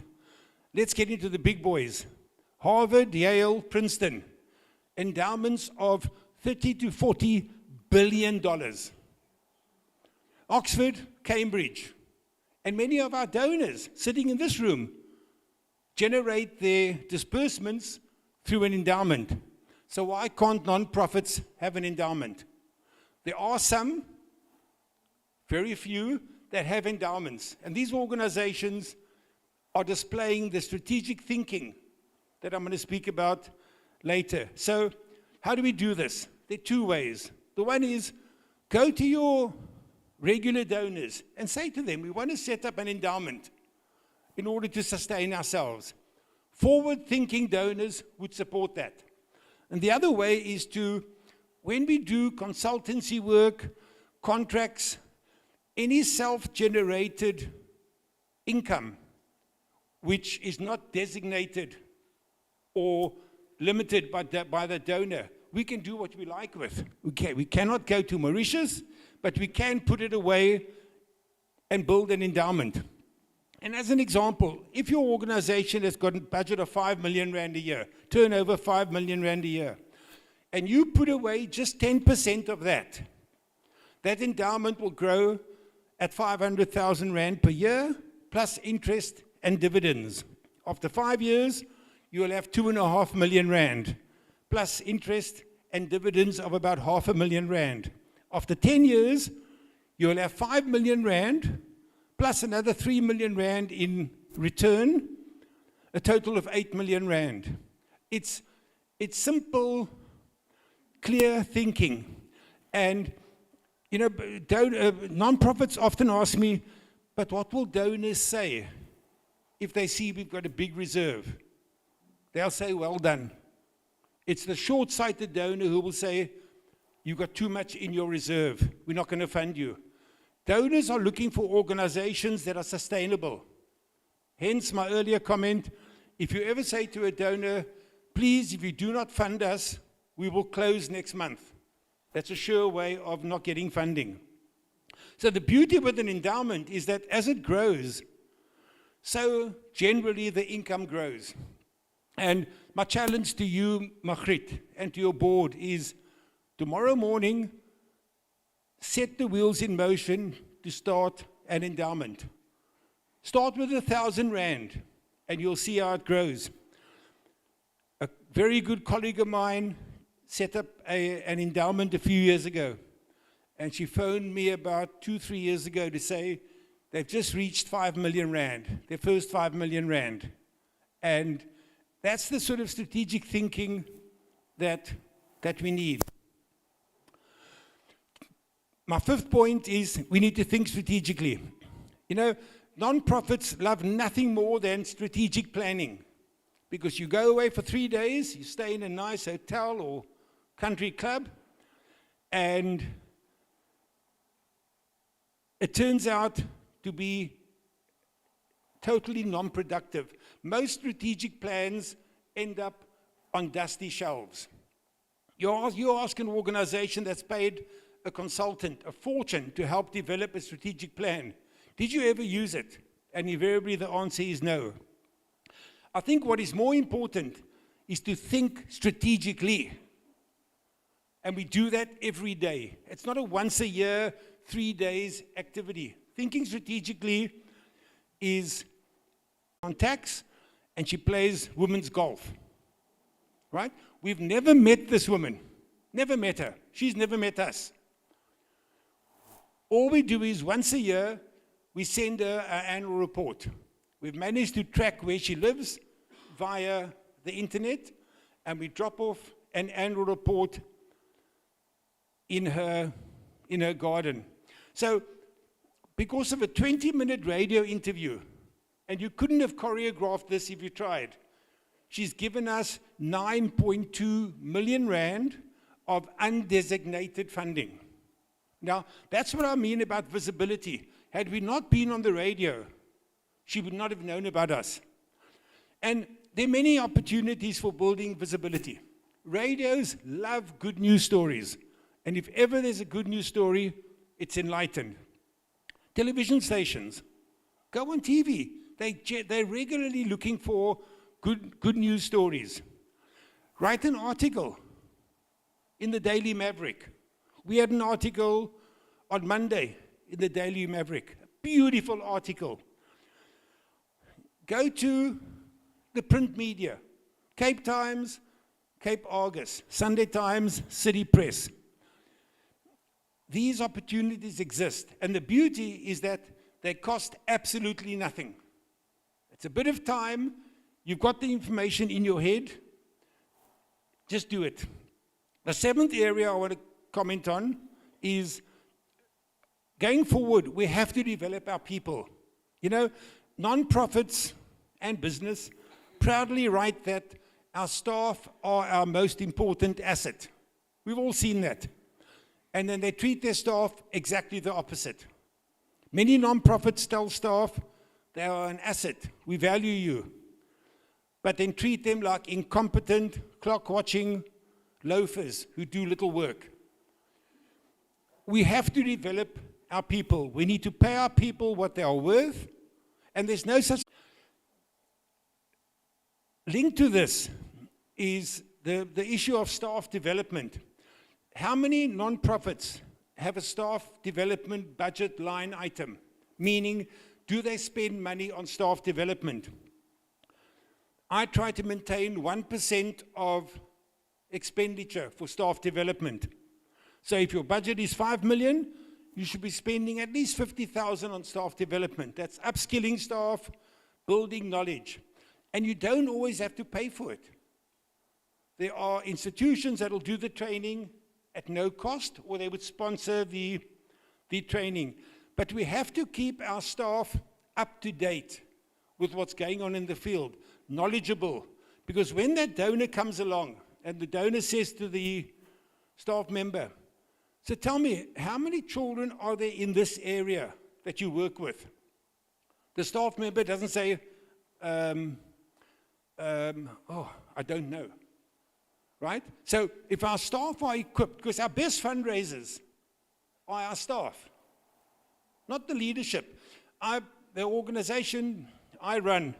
Let's get into the big boys. Harvard, Yale, Princeton, endowments of $30 to $40 billion. Oxford, Cambridge, and many of our donors sitting in this room generate their disbursements through an endowment. So why can't non-profits have an endowment? There are some, very few, that have endowments. And these organizations are displaying the strategic thinking that I'm going to speak about later. So how do we do this? There are two ways. The one is go to your regular donors and say to them, we want to set up an endowment in order to sustain ourselves. Forward-thinking donors would support that. And the other way is to, when we do consultancy work, contracts, any self-generated income which is not designated or limited by the donor, we can do what we like with. Okay, we cannot go to Mauritius, but we can put it away and build an endowment. And as an example, if your organization has got a budget of 5 million rand a year, turnover 5 million rand a year, and you put away just 10% of that, that endowment will grow at 500,000 rand per year, plus interest and dividends. After 5 years, you will have 2.5 million rand, plus interest and dividends of about 500,000 rand. After 10 years, you will have 5 million rand, plus another 3 million rand in return, a total of 8 million rand. It's simple, clear thinking. And, you know, non-profits often ask me, but what will donors say if they see we've got a big reserve. They'll say, well done. It's the short-sighted donor who will say, you've got too much in your reserve. We're not going to fund you. Donors are looking for organizations that are sustainable. Hence my earlier comment, if you ever say to a donor, please, if you do not fund us, we will close next month. That's a sure way of not getting funding. So the beauty with an endowment is that as it grows, so generally the income grows. And my challenge to you, Margriet, and to your board is tomorrow morning, set the wheels in motion to start an endowment. Start with 1,000 rand, and you'll see how it grows. A very good colleague of mine set up an endowment a few years ago, and she phoned me about 2-3 years ago to say they've just reached 5 million rand, their first 5 million rand. And that's the sort of strategic thinking that we need. My fifth point is we need to think strategically. You know, non-profits love nothing more than strategic planning, because you go away for 3 days, you stay in a nice hotel or country club, and it turns out to be totally non-productive. Most strategic plans end up on dusty shelves. You ask an organization that's paid a consultant a fortune to help develop a strategic plan, did you ever use it? And invariably the answer is no. I think what is more important is to think strategically. And we do that every day. It's not a once a year, 3 days activity. Thinking strategically is on tax, and she plays women's golf. Right? We've never met this woman. Never met her. She's never met us. All we do is once a year, we send her our annual report. We've managed to track where she lives via the internet, and we drop off an annual report in her garden. So, because of a 20-minute radio interview, and you couldn't have choreographed this if you tried, she's given us 9.2 million rand of undesignated funding. Now, that's what I mean about visibility. Had we not been on the radio, she would not have known about us. And there are many opportunities for building visibility. Radios love good news stories. And if ever there's a good news story, it's Enlighten. Television stations, go on TV. They're regularly looking for good news stories. Write an article in the Daily Maverick. We had an article on Monday in the Daily Maverick. A beautiful article. Go to the print media. Cape Times, Cape Argus, Sunday Times, City Press. These opportunities exist, and the beauty is that they cost absolutely nothing. It's a bit of time, you've got the information in your head, just do it. The seventh area I want to comment on is, going forward, we have to develop our people. You know, non-profits and business proudly write that our staff are our most important asset. We've all seen that. And then they treat their staff exactly the opposite. Many non-profits tell staff they are an asset, we value you, but then treat them like incompetent, clock-watching loafers who do little work. We have to develop our people. We need to pay our people what they are worth, and there's no such... Linked to this is the issue of staff development. How many non-profits have a staff development budget line item? Meaning, do they spend money on staff development? I try to maintain 1% of expenditure for staff development. So if your budget is 5 million, you should be spending at least 50,000 on staff development. That's upskilling staff, building knowledge. And you don't always have to pay for it. There are institutions that will do the training at no cost, or they would sponsor the training. But we have to keep our staff up to date with what's going on in the field, knowledgeable. Because when that donor comes along and the donor says to the staff member, so tell me, how many children are there in this area that you work with? The staff member doesn't say, oh, I don't know, right? So if our staff are equipped, because our best fundraisers are our staff, not the leadership. The organization I run,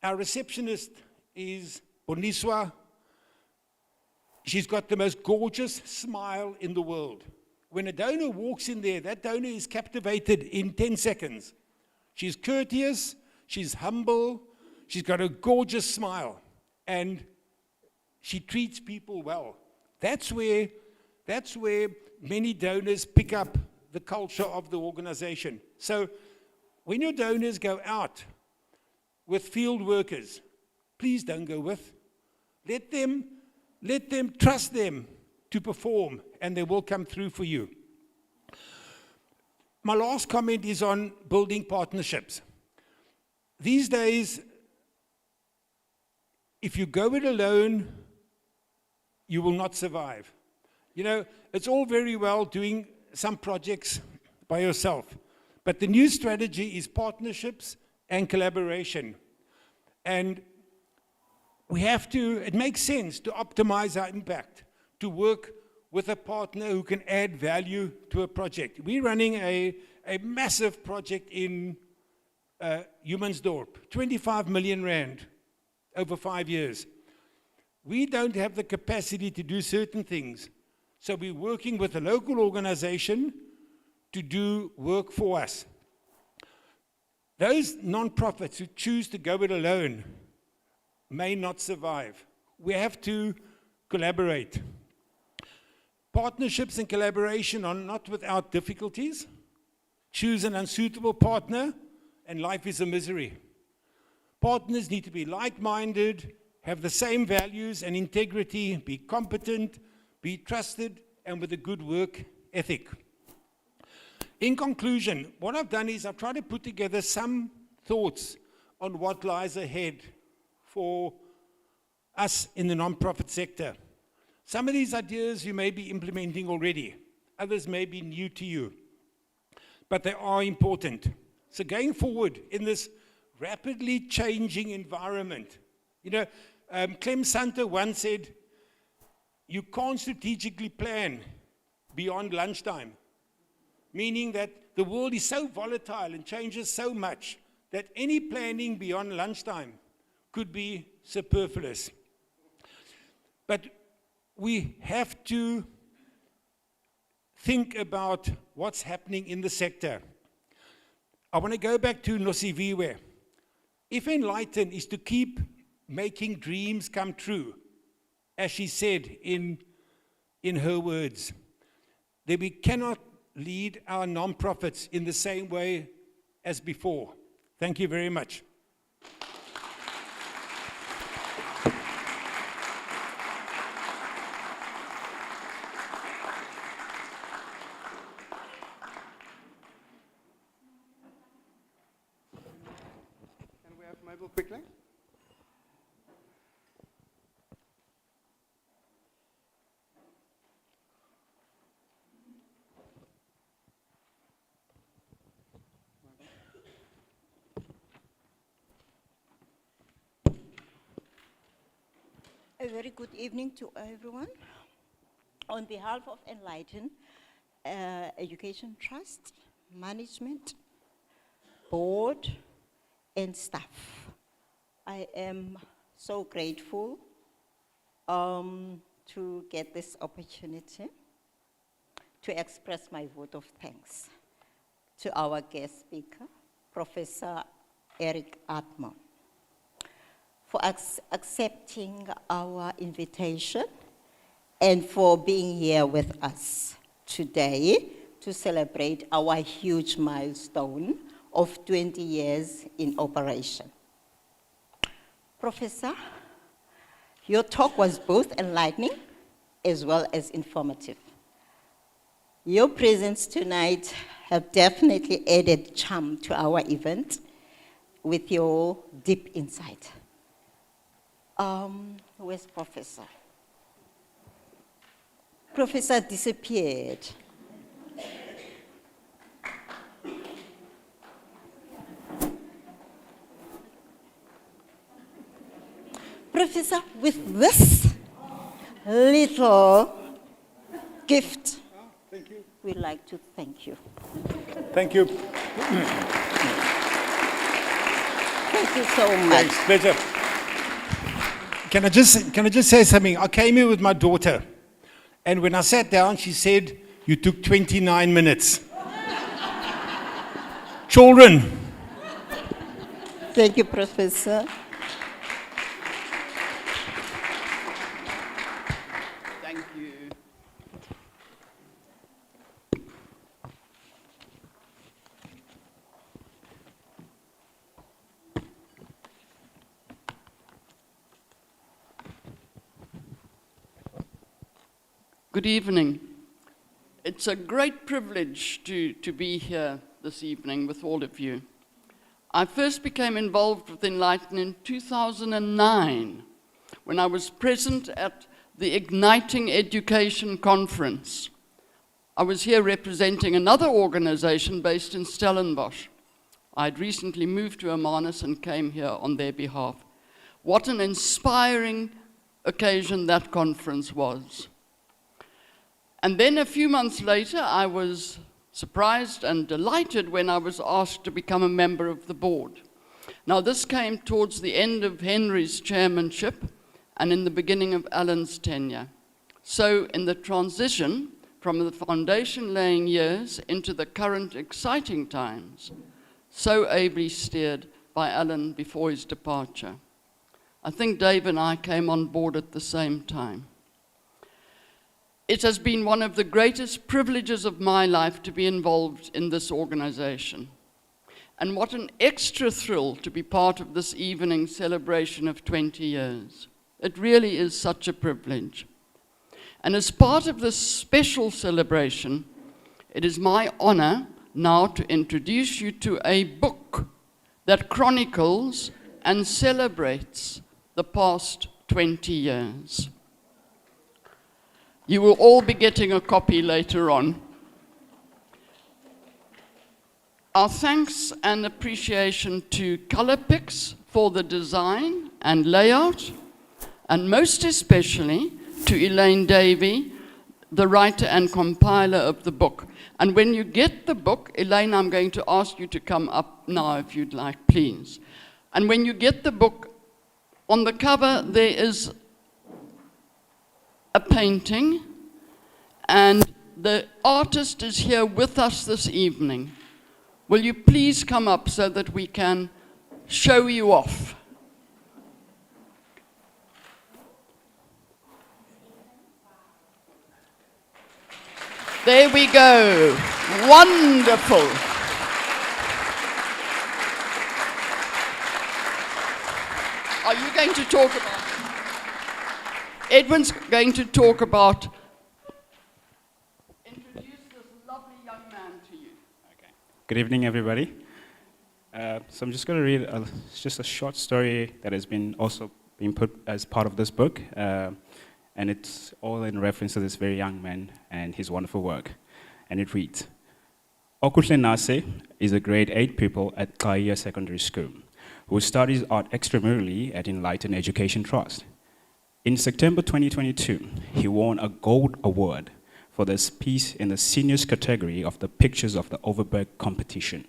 our receptionist is Boniswa. She's got the most gorgeous smile in the world. When a donor walks in there, that donor is captivated in 10 seconds. She's courteous, she's humble, she's got a gorgeous smile, and she treats people well. That's where many donors pick up the culture of the organization. So when your donors go out with field workers, please don't go with. Let them trust them to perform, and they will come through for you. My last comment is on building partnerships. These days, if you go it alone, you will not survive. You know, it's all very well doing some projects by yourself, but the new strategy is partnerships and collaboration. And it makes sense to optimize our impact, to work with a partner who can add value to a project. We're running a massive project in Humansdorp, 25 million rand over 5 years. We don't have the capacity to do certain things, so we're working with a local organization to do work for us. Those non-profits who choose to go it alone may not survive. We have to collaborate. Partnerships and collaboration are not without difficulties. Choose an unsuitable partner, and life is a misery. Partners need to be like-minded, have the same values and integrity, be competent, be trusted, and with a good work ethic. In conclusion, what I've done is I've tried to put together some thoughts on what lies ahead for us in the non-profit sector. Some of these ideas you may be implementing already. Others may be new to you. But they are important. So going forward in this rapidly changing environment, you know, Clem Santa once said, you can't strategically plan beyond lunchtime, meaning that the world is so volatile and changes so much that any planning beyond lunchtime could be superfluous. But we have to think about what's happening in the sector. I want to go back to Nosiviwe. If Enlighten is to keep making dreams come true, as she said in her words, then we cannot lead our non-profits in the same way as before. Thank you very much. Can we have Mabel quickly? A very good evening to everyone. On behalf of Enlighten Education Trust, management, board, and staff, I am so grateful to get this opportunity to express my vote of thanks to our guest speaker, Professor Eric Atman, for accepting our invitation and for being here with us today to celebrate our huge milestone of 20 years in operation. Professor, your talk was both enlightening as well as informative. Your presence tonight have definitely added charm to our event. with your deep insight. Where's Professor? Professor disappeared. Professor, with this little gift, we'd like to thank you. Thank you. Thank you so much. Thanks, pleasure. Can I just say something? I came here with my daughter, and when I sat down, she said, "You took 29 minutes." Children. Thank you, Professor. Thank you. Good evening. It's a great privilege to be here this evening with all of you. I first became involved with Enlighten in 2009 when I was present at the Igniting Education Conference. I was here representing another organization based in Stellenbosch. I'd recently moved to Hermanus and came here on their behalf. What an inspiring occasion that conference was. And then a few months later, I was surprised and delighted when I was asked to become a member of the board. Now, this came towards the end of Henry's chairmanship and in the beginning of Alan's tenure. So, in the transition from the foundation-laying years into the current exciting times, so ably steered by Alan before his departure. I think Dave and I came on board at the same time. It has been one of the greatest privileges of my life to be involved in this organization. And what an extra thrill to be part of this evening's celebration of 20 years. It really is such a privilege. And as part of this special celebration, it is my honor now to introduce you to a book that chronicles and celebrates the past 20 years. You will all be getting a copy later on. Our thanks and appreciation to Colourpix for the design and layout, and most especially to Elaine Davey, the writer and compiler of the book. And when you get the book, Elaine, I'm going to ask you to come up now if you'd like, please. And when you get the book, on the cover there is a painting, and the artist is here with us this evening. Will you please come up so that we can show you off? There we go. Wonderful. Are you going to talk about it? Edwin's going to talk about, introduce this lovely young man to you. Okay. Good evening, everybody. So I'm just going to read just a short story that has been put as part of this book, and it's all in reference to this very young man and his wonderful work. And it reads, Okuhle Nase is a grade 8 pupil at Kaya Secondary School who studies art extramurally at Enlighten Education Trust. In September 2022, he won a gold award for this piece in the seniors category of the Pictures of the Overberg competition.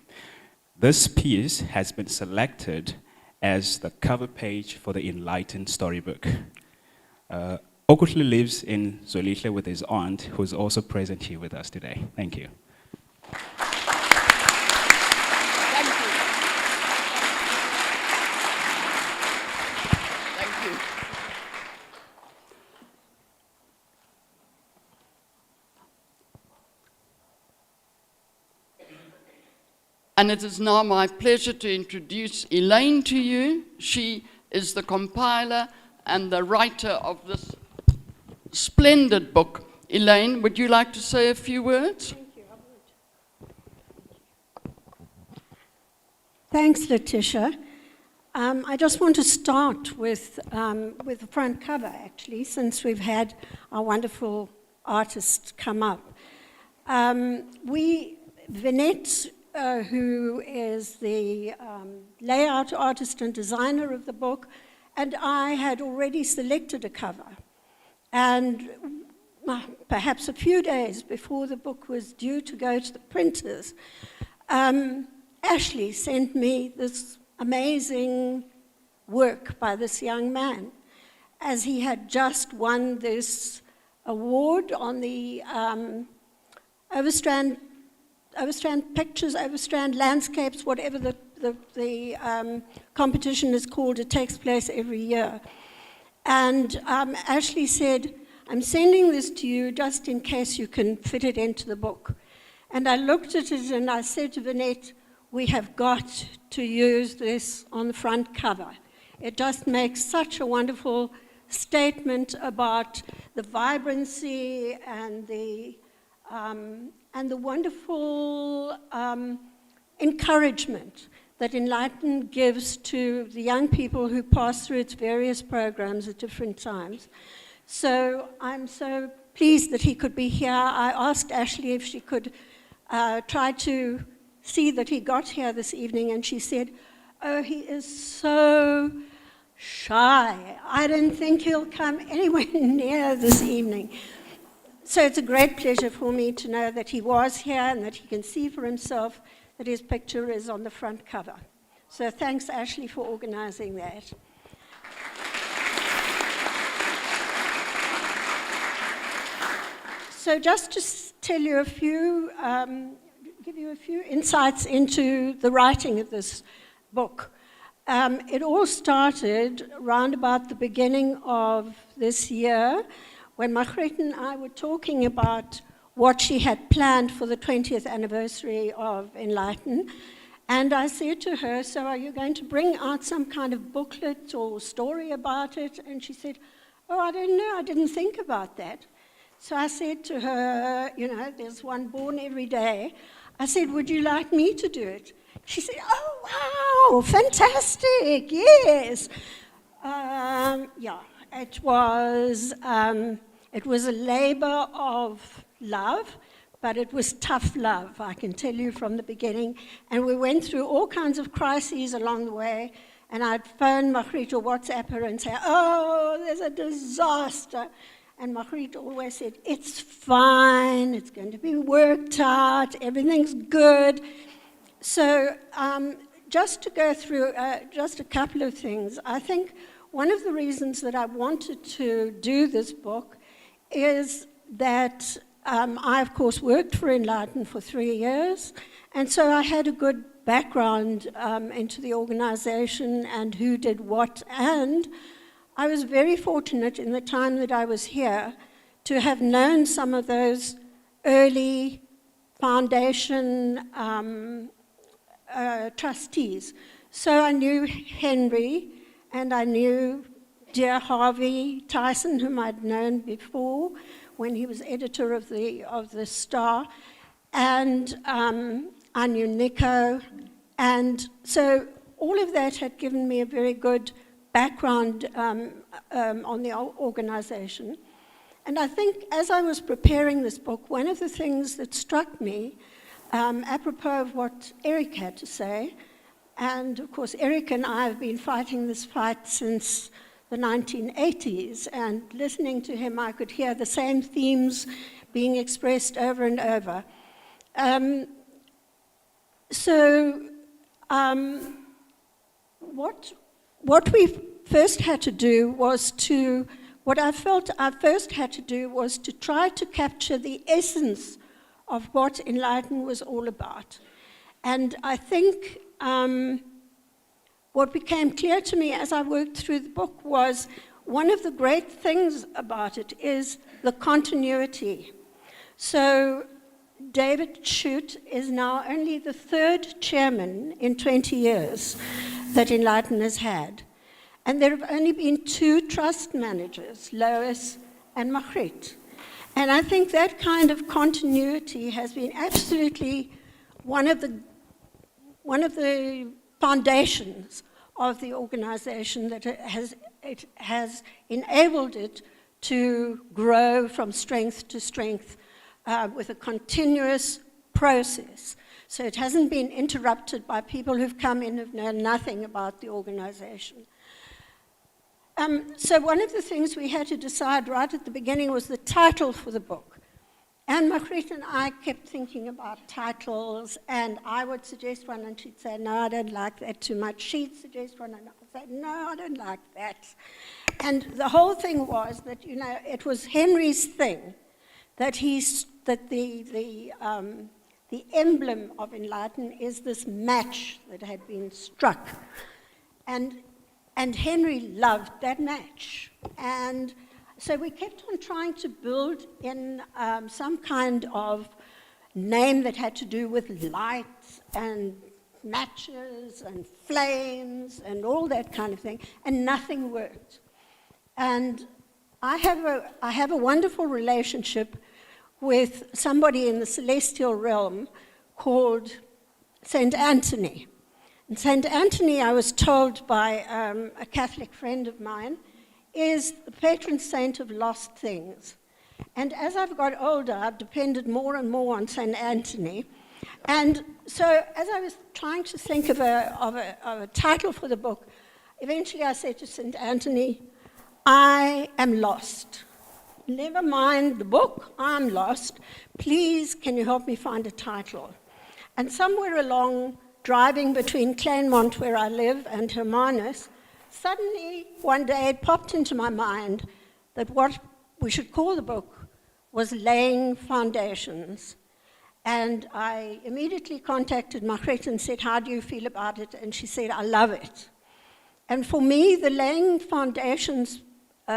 This piece has been selected as the cover page for the Enlighten storybook. Okuhle lives in Zolihle with his aunt, who is also present here with us today. Thank you. And it is now my pleasure to introduce Elaine to you. She is the compiler and the writer of this splendid book. Elaine, would you like to say a few words? Thank you, I would. Thanks, Letitia. I just want to start with the front cover, actually, since we've had our wonderful artist come up. Vinette, who is the layout artist and designer of the book, and I had already selected a cover. And perhaps a few days before the book was due to go to the printers, Ashley sent me this amazing work by this young man, as he had just won this award on the Overstrand Pictures, Overstrand Landscapes, whatever the competition is called. It takes place every year. And Ashley said, I'm sending this to you just in case you can fit it into the book. And I looked at it and I said to Vinette, we have got to use this on the front cover. It just makes such a wonderful statement about the vibrancy and the wonderful encouragement that Enlighten gives to the young people who pass through its various programs at different times. So I'm so pleased that he could be here. I asked Ashley if she could try to see that he got here this evening, and she said, oh, he is so shy. I don't think he'll come anywhere near this evening. So it's a great pleasure for me to know that he was here and that he can see for himself that his picture is on the front cover. So thanks, Ashley, for organizing that. So just to tell you a few, give you a few insights into the writing of this book. It all started round about the beginning of this year when Margriet and I were talking about what she had planned for the 20th anniversary of Enlighten. And I said to her, so are you going to bring out some kind of booklet or story about it? And she said, oh, I don't know, I didn't think about that. So I said to her, you know, there's one born every day. I said, would you like me to do it? She said, oh, wow, fantastic, yes. Yeah, it was a labor of love, but it was tough love, I can tell you from the beginning. And we went through all kinds of crises along the way, and I'd phone Margriet or WhatsApp her and say, oh, there's a disaster. And Margriet always said, it's fine, it's going to be worked out, everything's good. So just to go through just a couple of things, I think one of the reasons that I wanted to do this book is that I, of course, worked for Enlighten for 3 years, and so I had a good background into the organization and who did what, and I was very fortunate in the time that I was here to have known some of those early foundation trustees. So I knew Henry, and I knew dear Harvey Tyson, whom I'd known before when he was editor of the Star, and I knew Nico, and so all of that had given me a very good background on the organization. And I think as I was preparing this book, one of the things that struck me, apropos of what Eric had to say, and of course Eric and I have been fighting this fight since the 1980s, and listening to him I could hear the same themes being expressed over and over. What we first had to do was what I felt I first had to do was to try to capture the essence of what Enlighten was all about. And I think what became clear to me as I worked through the book was one of the great things about it is the continuity. So David Shute is now only the 3rd chairman in 20 years that Enlighten has had. And there have only been 2 trust managers, Lois and Margriet. And I think that kind of continuity has been absolutely one of the foundations of the organization that it has enabled it to grow from strength to strength with a continuous process. So it hasn't been interrupted by people who've come in who've known nothing about the organization. So one of the things we had to decide right at the beginning was the title for the book. And Margriet and I kept thinking about titles, and I would suggest one, and she'd say, no, I don't like that too much. She'd suggest one, and I'd say, no, I don't like that. And the whole thing was that, you know, it was Henry's thing, that the emblem of Enlighten is this match that had been struck. And Henry loved that match. And so we kept on trying to build in some kind of name that had to do with lights and matches and flames and all that kind of thing, and nothing worked. And I have a wonderful relationship with somebody in the celestial realm called Saint Anthony. And Saint Anthony, I was told by a Catholic friend of mine, is the patron saint of lost things. And as I've got older, I've depended more and more on Saint Anthony. And so as I was trying to think of a title for the book, eventually I said to Saint Anthony, I am lost. Never mind the book, I'm lost. Please, can you help me find a title? And somewhere along, driving between Claremont, where I live, and Hermanus, suddenly one day it popped into my mind that what we should call the book was Laying Foundations. And I immediately contacted Margriet and said, how do you feel about it? And she said, I love it. And for me, the Laying Foundations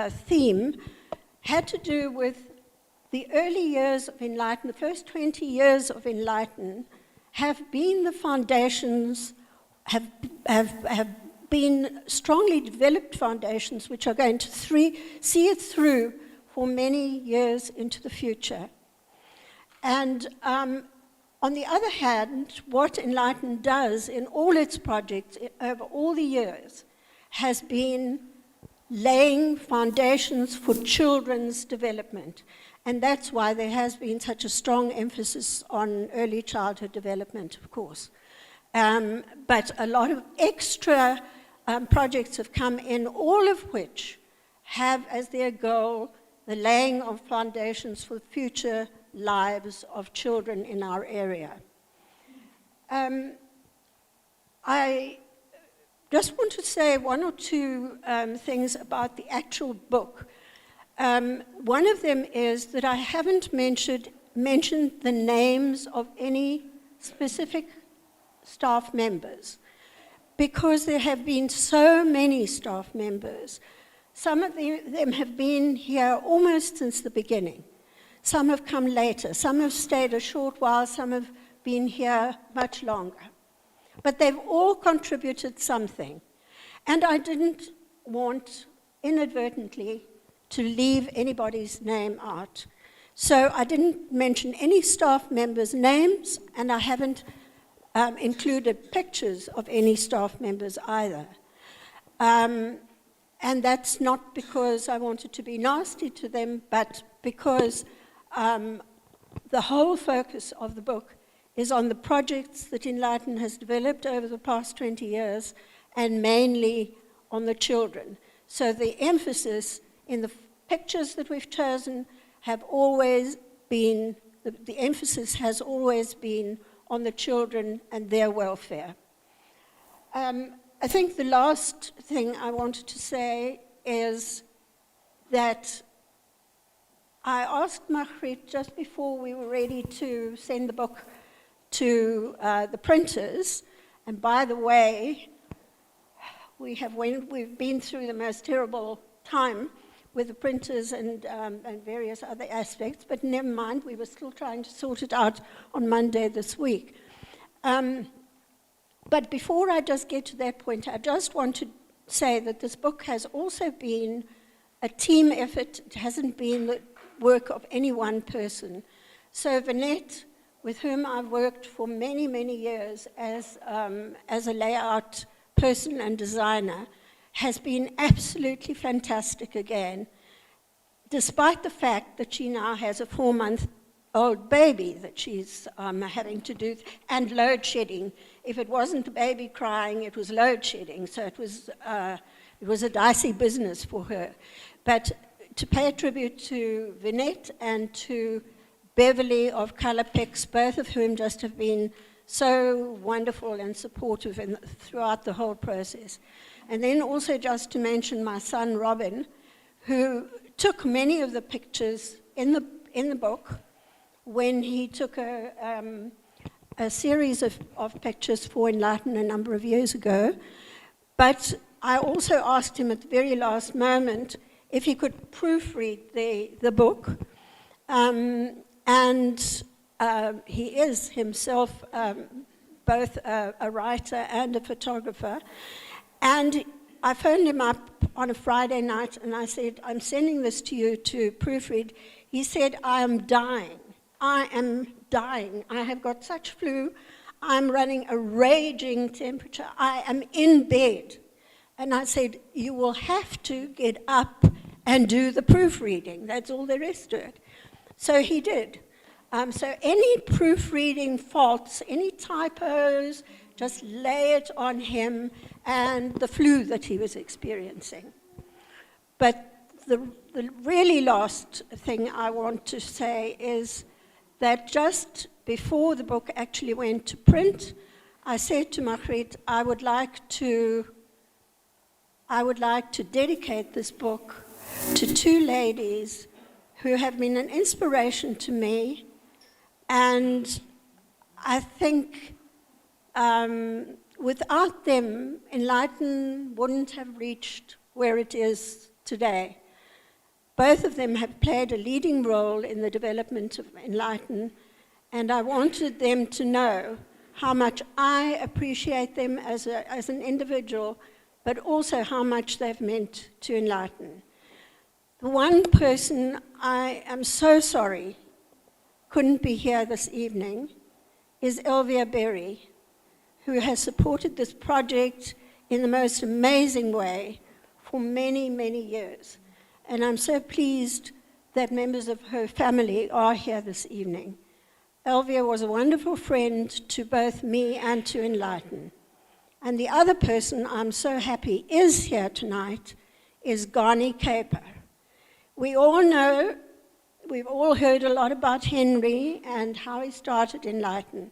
theme had to do with the early years of Enlighten. The first 20 years of Enlighten have been the foundations, have been strongly developed foundations which are going to see it through for many years into the future. And on the other hand, what Enlighten does in all its projects over all the years has been laying foundations for children's development. And that's why there has been such a strong emphasis on early childhood development, of course. But a lot of extra projects have come in, all of which have as their goal the laying of foundations for future lives of children in our area. I just want to say one or two things about the actual book. One of them is that I haven't mentioned the names of any specific staff members, because there have been so many staff members. Some of them have been here almost since the beginning. Some have come later. Some have stayed a short while. Some have been here much longer. But they've all contributed something. And I didn't want, inadvertently, to leave anybody's name out. So I didn't mention any staff members' names, and I haven't included pictures of any staff members either. And that's not because I wanted to be nasty to them, but because the whole focus of the book is on the projects that Enlighten has developed over the past 20 years, and mainly on the children. So the emphasis in the pictures that we've chosen have always been, the emphasis has always been on the children and their welfare. I think the last thing I wanted to say is that I asked Margriet just before we were ready to send the book to the printers, and by the way, we've been through the most terrible time with the printers and various other aspects, but never mind, we were still trying to sort it out on Monday this week. But before I just get to that point, I just want to say that this book has also been a team effort. It hasn't been the work of any one person. So Vanette, with whom I've worked for many, many years as a layout person and designer, has been absolutely fantastic again, despite the fact that she now has a 4-month-old baby that she's having to do, and load shedding. If it wasn't the baby crying, it was load shedding, so it was a dicey business for her. But to pay a tribute to Vinette and to Beverly of Colorpix, both of whom just have been so wonderful and supportive throughout the whole process. And then also just to mention my son Robin, who took many of the pictures in the book when he took a series of pictures for Enlighten a number of years ago. But I also asked him at the very last moment if he could proofread the book. He is himself both a writer and a photographer. And I phoned him up on a Friday night and I said, I'm sending this to you to proofread. He said, I am dying. I am dying. I have got such flu. I'm running a raging temperature. I am in bed. And I said, you will have to get up and do the proofreading. That's all there is to it. So he did. So any proofreading faults, any typos, just lay it on him and the flu that he was experiencing. But the really last thing I want to say is that just before the book actually went to print, I said to Margriet, I would like to dedicate this book to 2 ladies who have been an inspiration to me, and I think without them, Enlighten wouldn't have reached where it is today. Both of them have played a leading role in the development of Enlighten, and I wanted them to know how much I appreciate them as an individual, but also how much they've meant to Enlighten. The one person I am so sorry couldn't be here this evening is Elvia Berry, who has supported this project in the most amazing way for many, many years. And I'm so pleased that members of her family are here this evening. Elvia was a wonderful friend to both me and to Enlighten. And the other person I'm so happy is here tonight is Gani Kaper. We all know, we've all heard a lot about Henry and how he started Enlighten.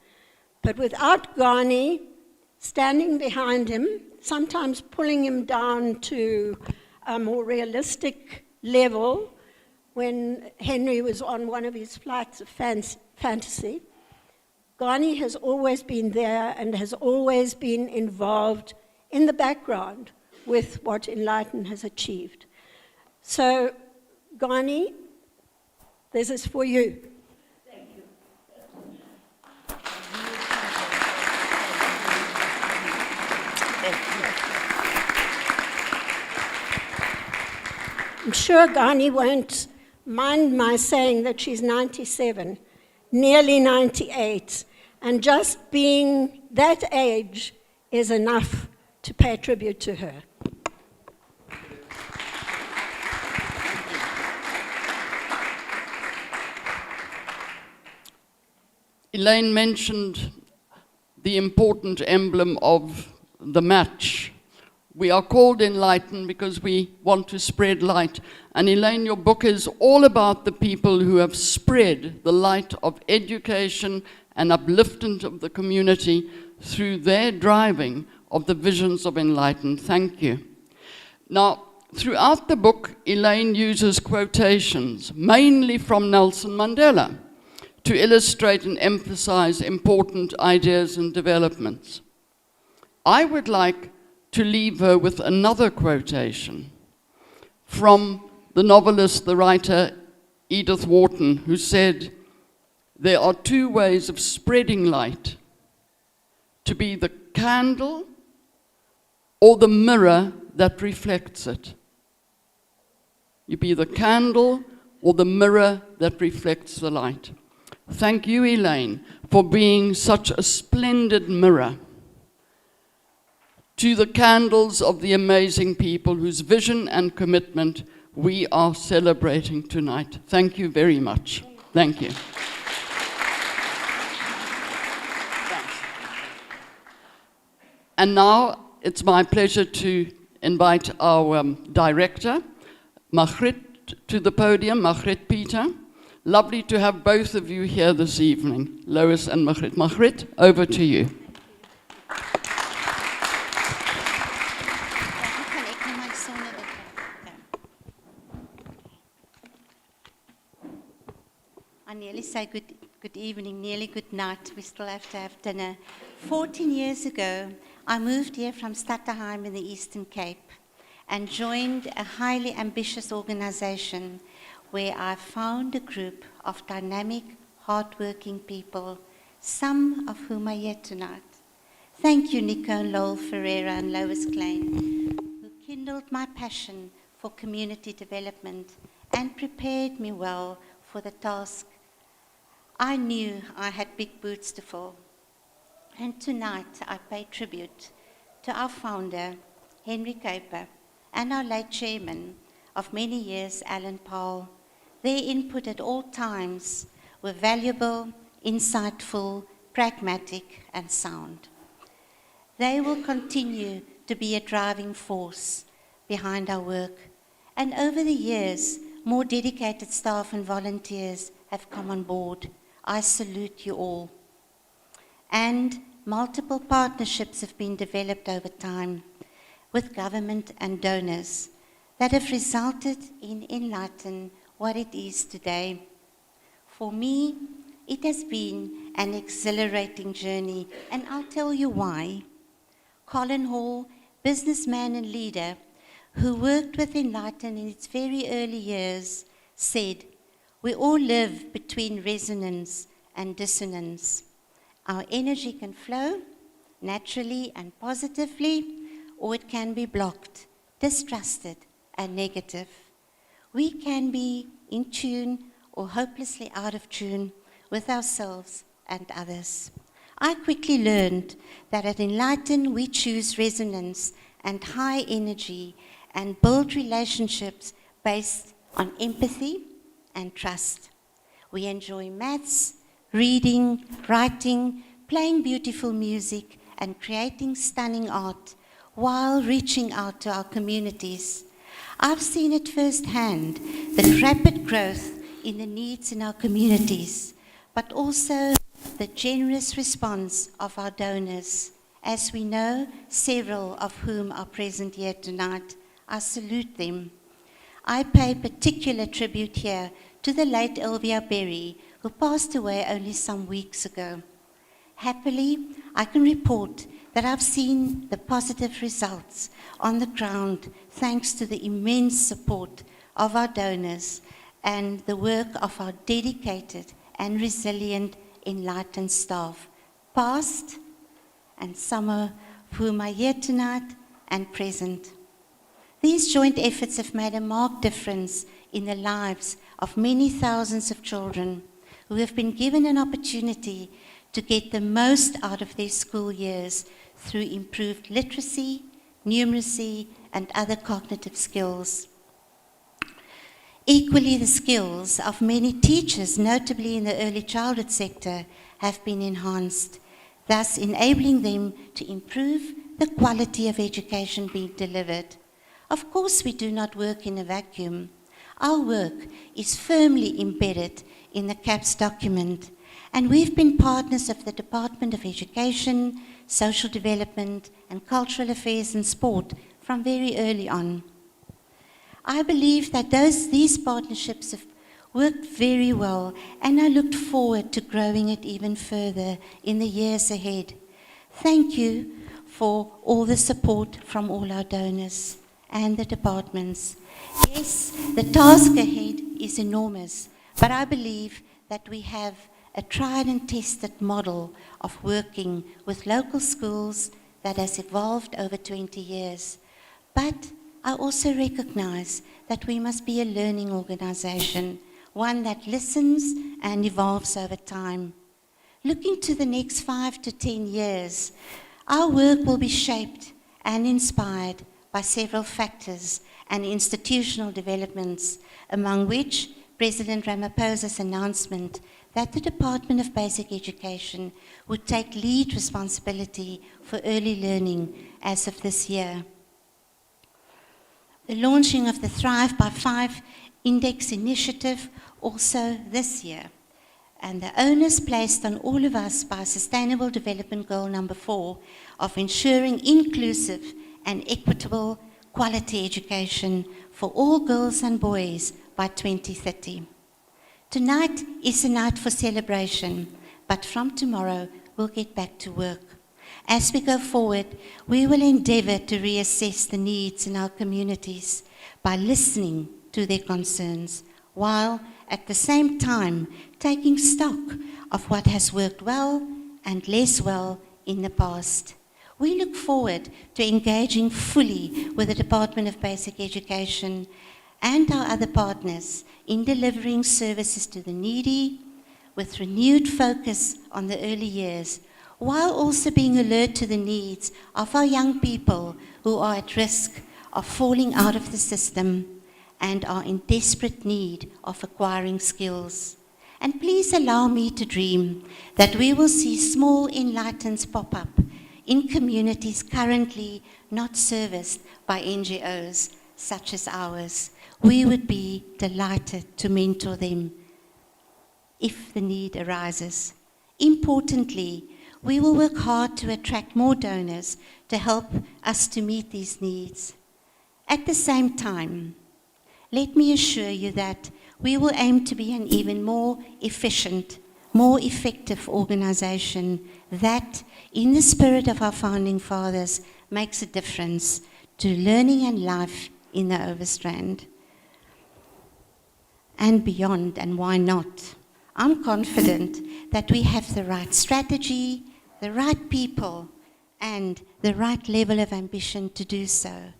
But without Gani standing behind him, sometimes pulling him down to a more realistic level when Henry was on one of his flights of fantasy, Gani has always been there and has always been involved in the background with what Enlighten has achieved. So, Gani, this is for you. Thank you. I'm sure Gani won't mind my saying that she's 97, nearly 98, and just being that age is enough to pay tribute to her. Elaine mentioned the important emblem of the match. We are called Enlighten because we want to spread light. And Elaine, your book is all about the people who have spread the light of education and upliftment of the community through their driving of the visions of Enlighten. Thank you. Now, throughout the book, Elaine uses quotations, mainly from Nelson Mandela, to illustrate and emphasize important ideas and developments. I would like to leave her with another quotation from the novelist, the writer Edith Wharton, who said, "There are 2 ways of spreading light, to be the candle or the mirror that reflects it." You be the candle or the mirror that reflects the light. Thank you, Elaine, for being such a splendid mirror. to the candles of the amazing people whose vision and commitment we are celebrating tonight. Thank you very much. Thank you. And now it's my pleasure to invite our director, Margriet, to the podium, Margriet Peter. Lovely to have both of you here this evening, Lois and Margriet. Margriet, over to you. I nearly say good evening, nearly good night. We still have to have dinner. 14 years ago, I moved here from Stutterheim in the Eastern Cape and joined a highly ambitious organization where I found a group of dynamic, hardworking people, some of whom are here tonight. Thank you, Nico and Lowell Ferreira and Lois Klein, who kindled my passion for community development and prepared me well for the task. I knew I had big boots to fill. And tonight I pay tribute to our founder, Henry Kuiper, and our late chairman of many years, Alan Powell. Their input at all times were valuable, insightful, pragmatic, and sound. They will continue to be a driving force behind our work. And over the years, more dedicated staff and volunteers have come on board. I salute you all. And multiple partnerships have been developed over time with government and donors that have resulted in Enlighten what it is today. For me, it has been an exhilarating journey, and I'll tell you why. Colin Hall, businessman and leader who worked with Enlighten in its very early years, said, "We all live between resonance and dissonance. Our energy can flow naturally and positively, or it can be blocked, distrusted, and negative. We can be in tune or hopelessly out of tune with ourselves and others." I quickly learned that at Enlighten we choose resonance and high energy and build relationships based on empathy and trust. We enjoy maths, reading, writing, playing beautiful music, and creating stunning art while reaching out to our communities. I've seen it firsthand, the rapid growth in the needs in our communities, but also the generous response of our donors. As we know, several of whom are present here tonight, I salute them. I pay particular tribute here to the late Elvia Berry, who passed away only some weeks ago. Happily, I can report that I've seen the positive results on the ground thanks to the immense support of our donors and the work of our dedicated and resilient Enlightened staff, past and some of whom are here tonight and present. These joint efforts have made a marked difference in the lives of many thousands of children who have been given an opportunity to get the most out of their school years through improved literacy, numeracy, and other cognitive skills. Equally, the skills of many teachers, notably in the early childhood sector, have been enhanced, thus enabling them to improve the quality of education being delivered. Of course, we do not work in a vacuum. Our work is firmly embedded in the CAPS document, and we've been partners of the Department of Education, Social Development, and Cultural Affairs and Sport from very early on. I believe that these partnerships have worked very well, and I look forward to growing it even further in the years ahead. Thank you for all the support from all our donors and the departments. Yes, the task ahead is enormous, but I believe that we have a tried and tested model of working with local schools that has evolved over 20 years. But I also recognize that we must be a learning organization, one that listens and evolves over time. Looking to the next 5 to 10 years, our work will be shaped and inspired by several factors and institutional developments, among which President Ramaphosa's announcement that the Department of Basic Education would take lead responsibility for early learning as of this year. The launching of the Thrive by 5 Index initiative also this year, and the onus placed on all of us by Sustainable Development Goal number 4 of ensuring inclusive and equitable quality education for all girls and boys by 2030. Tonight is a night for celebration, but from tomorrow we'll get back to work. As we go forward, we will endeavour to reassess the needs in our communities by listening to their concerns, while at the same time taking stock of what has worked well and less well in the past. We look forward to engaging fully with the Department of Basic Education and our other partners in delivering services to the needy with renewed focus on the early years, while also being alert to the needs of our young people who are at risk of falling out of the system and are in desperate need of acquiring skills. And please allow me to dream that we will see small Enlightens pop up in communities currently not serviced by NGOs such as ours. We would be delighted to mentor them if the need arises. Importantly, we will work hard to attract more donors to help us to meet these needs. At the same time, let me assure you that we will aim to be an even more efficient, more effective organization that, in the spirit of our founding fathers, makes a difference to learning and life in the Overstrand and beyond, and why not? I'm confident that we have the right strategy, the right people, and the right level of ambition to do so.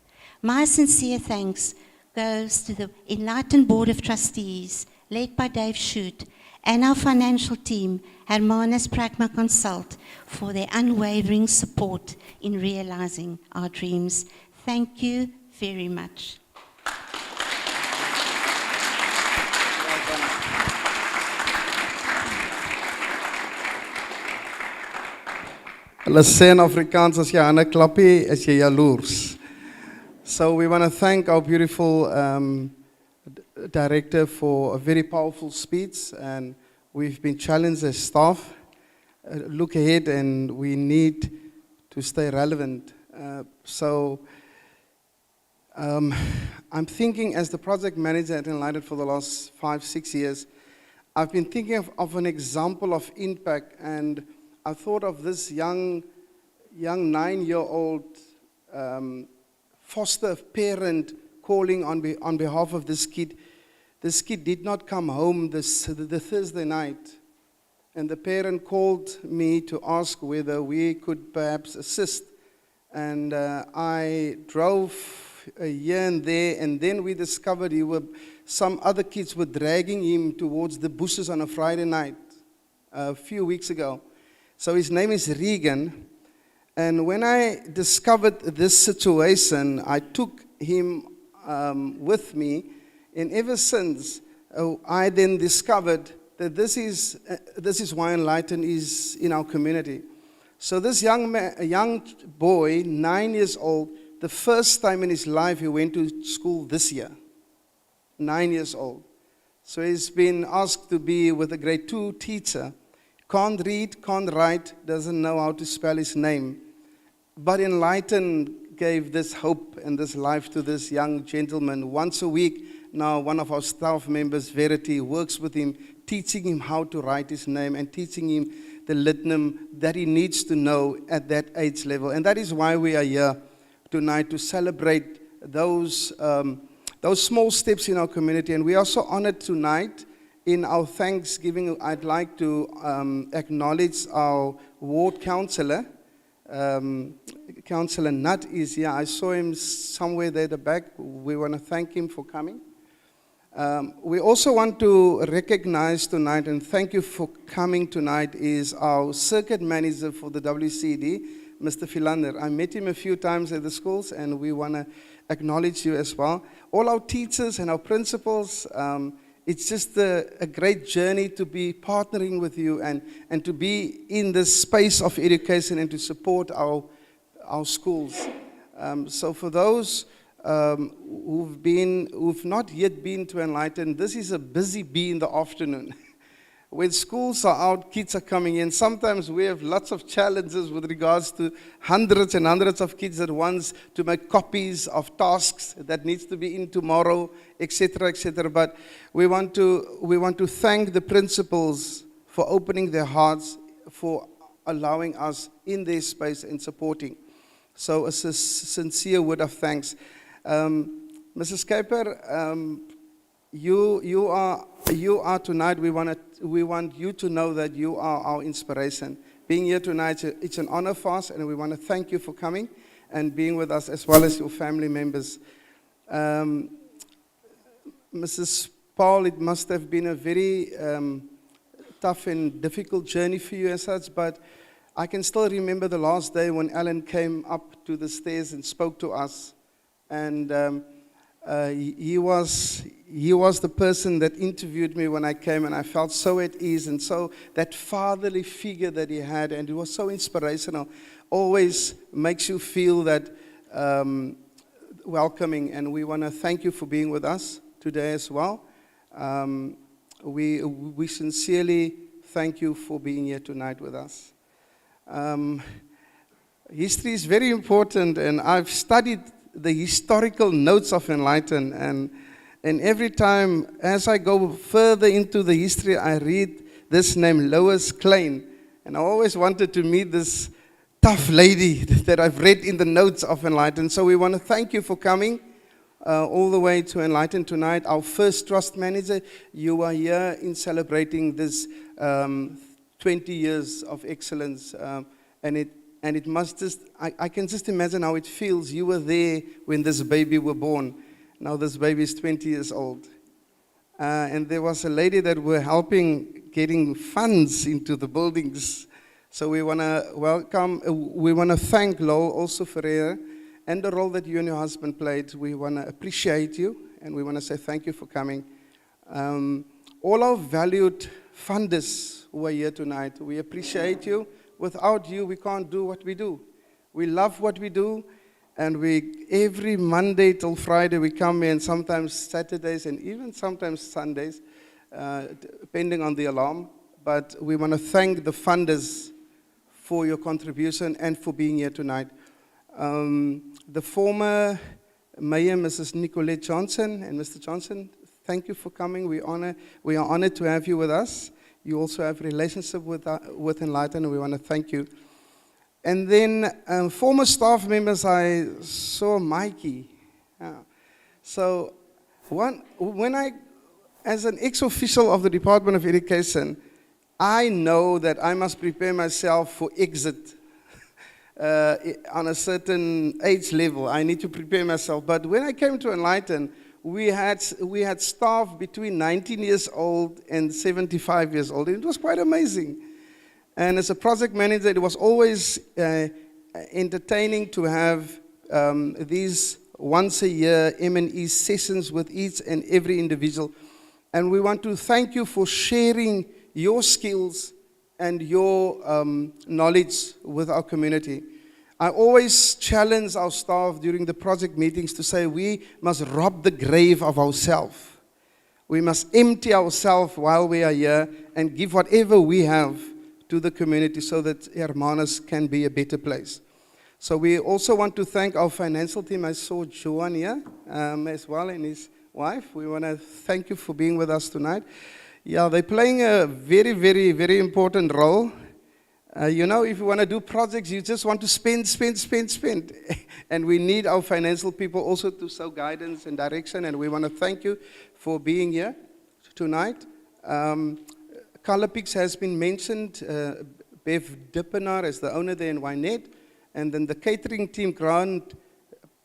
My sincere thanks goes to the Enlighten Board of Trustees, led by Dave Shute, and our financial team, Hermanus Pragma Consult, for their unwavering support in realizing our dreams. Thank you very much. Hulle sê in Afrikaans, as jy hande klappie, is jy jaloers. So we want to thank our beautiful director for a very powerful speech, and we've been challenged as staff. Look ahead, and we need to stay relevant. I'm thinking, as the project manager at Enlighten for the last 5-6 years, I've been thinking of an example of impact, and I thought of this young 9-year-old foster parent calling on behalf of this kid. This kid did not come home the Thursday night, and the parent called me to ask whether we could perhaps assist. And I drove here and there, and then we discovered some other kids were dragging him towards the bushes on a Friday night a few weeks ago. So his name is Regan. And when I discovered this situation, I took him with me. And ever since, I then discovered that this is why Enlighten is in our community. So this young boy, 9 years old, the first time in his life he went to school this year. 9 years old. So he's been asked to be with a grade 2 teacher. Can't read, can't write, doesn't know how to spell his name. But Enlighten gave this hope and this life to this young gentleman. Once a week, now one of our staff members, Verity, works with him, teaching him how to write his name and teaching him the litnum that he needs to know at that age level. And that is why we are here tonight, to celebrate those small steps in our community. And we are so honored tonight. In our Thanksgiving, I'd like to acknowledge our ward councillor. Councillor Nutt is here. I saw him somewhere there at the back. We want to thank him for coming. We also want to recognize tonight, and thank you for coming tonight, is our circuit manager for the WCD, Mr. Philander. I met him a few times at the schools, and we want to acknowledge you as well. All our teachers and our principals, it's just a great journey to be partnering with you and to be in this space of education and to support our schools. So for those who've not yet been to Enlighten, this is a busy bee in the afternoon. When schools are out, kids are coming in. Sometimes we have lots of challenges with regards to hundreds and hundreds of kids at once to make copies of tasks that needs to be in tomorrow, etc., etc. But we want to thank the principals for opening their hearts, for allowing us in their space and supporting. So a sincere word of thanks. Mrs. Kuiper, you are tonight. We want you to know that you are our inspiration. Being here tonight, it's an honor for us, and we want to thank you for coming and being with us, as well as your family members. Mrs. Paul, it must have been a very tough and difficult journey for you as such, but I can still remember the last day when Alan came up to the stairs and spoke to us, and he was the person that interviewed me when I came, and I felt so at ease, and so that fatherly figure that he had, and it was so inspirational, always makes you feel that welcoming, and we want to thank you for being with us today as well. We sincerely thank you for being here tonight with us. History is very important, and I've studied the historical notes of Enlighten, and every time as I go further into the history, I read this name, Lois Klein, and I always wanted to meet this tough lady that I've read in the notes of Enlighten. So we want to thank you for coming all the way to Enlighten tonight. Our first trust manager, you are here in celebrating this 20 years of excellence, and it must just, I can just imagine how it feels. You were there when this baby was born. Now this baby is 20 years old. And there was a lady that were helping getting funds into the buildings. So we want to welcome, we want to thank Lowell also Ferreira and the role that you and your husband played. We want to appreciate you, and we want to say thank you for coming. All our valued funders who are here tonight, we appreciate you. Without you, we can't do what we do. We love what we do, and every Monday till Friday we come in, sometimes Saturdays and even sometimes Sundays, depending on the alarm. But we want to thank the funders for your contribution and for being here tonight. The former Mayor, Mrs. Nicolette Johnson, and Mr. Johnson, thank you for coming. We are honored to have you with us. You also have a relationship with Enlighten, and we want to thank you. And then former staff members, I saw Mikey. So when I, as an ex-official of the Department of Education, I know that I must prepare myself for exit on a certain age level. I need to prepare myself. But when I came to Enlighten, we had staff between 19 years old and 75 years old. It was quite amazing. And as a project manager, it was always entertaining to have these once a year M&E sessions with each and every individual. And we want to thank you for sharing your skills and your knowledge with our community. I always challenge our staff during the project meetings to say we must rob the grave of ourselves. We must empty ourselves while we are here and give whatever we have to the community so that Hermanus can be a better place. So we also want to thank our financial team. I saw Johan here as well and his wife. We want to thank you for being with us tonight. Yeah, they're playing a very, very, very important role. You know, if you want to do projects, you just want to spend. And we need our financial people also to show guidance and direction, and we want to thank you for being here tonight. Colorpix has been mentioned, Bev Dippenaar as the owner there in Wynette, and then the catering team, Grant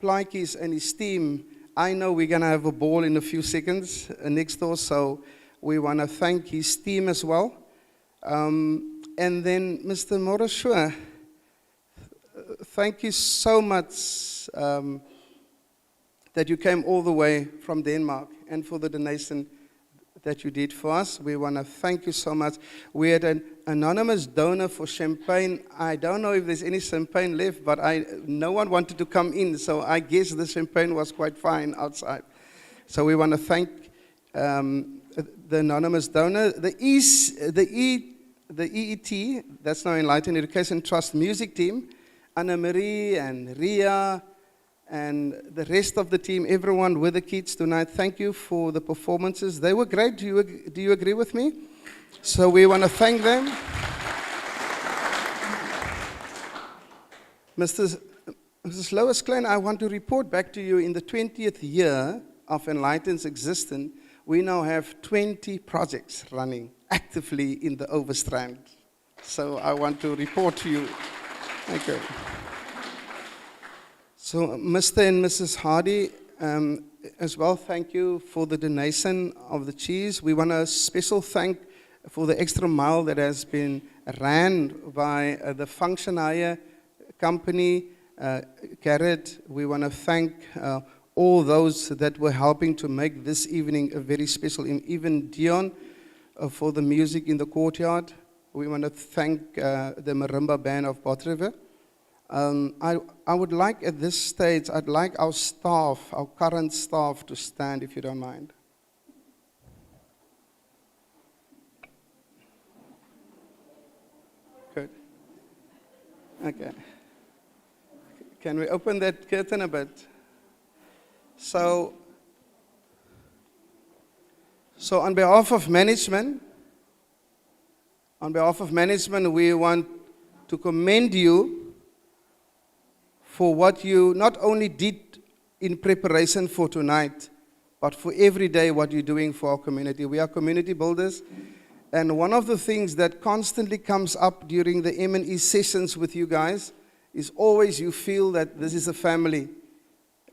Plaatjes and his team, I know we're going to have a ball in a few seconds next door, so we want to thank his team as well. And then, Mr. Morashua, thank you so much that you came all the way from Denmark and for the donation that you did for us. We want to thank you so much. We had an anonymous donor for champagne. I don't know if there's any champagne left, but no one wanted to come in, so I guess the champagne was quite fine outside. So we want to thank the anonymous donor. The EET, that's now Enlighten Education Trust music team, Anna Marie and Ria, and the rest of the team, everyone with the kids tonight, thank you for the performances. They were great. Do you agree with me? So we want to thank them. Mrs. Lois Klein, I want to report back to you in the 20th year of Enlighten's existence, we now have 20 projects running actively in the Overstrand. So I want to report to you. Thank you. So, Mr. and Mrs. Hardy, as well, thank you for the donation of the cheese. We want a special thank for the extra mile that has been ran by the Functionaire company, Garrett. We want to thank all those that were helping to make this evening a very special, even Dion for the music in the courtyard. We want to thank the marimba band of Botriver. I would like at this stage, I'd like our staff, our current staff, to stand, if you don't mind. Good. Okay. Can we open that curtain a bit? So on behalf of management, we want to commend you for what you not only did in preparation for tonight, but for every day what you're doing for our community. We are community builders, and one of the things that constantly comes up during the M&E sessions with you guys is always you feel that this is a family.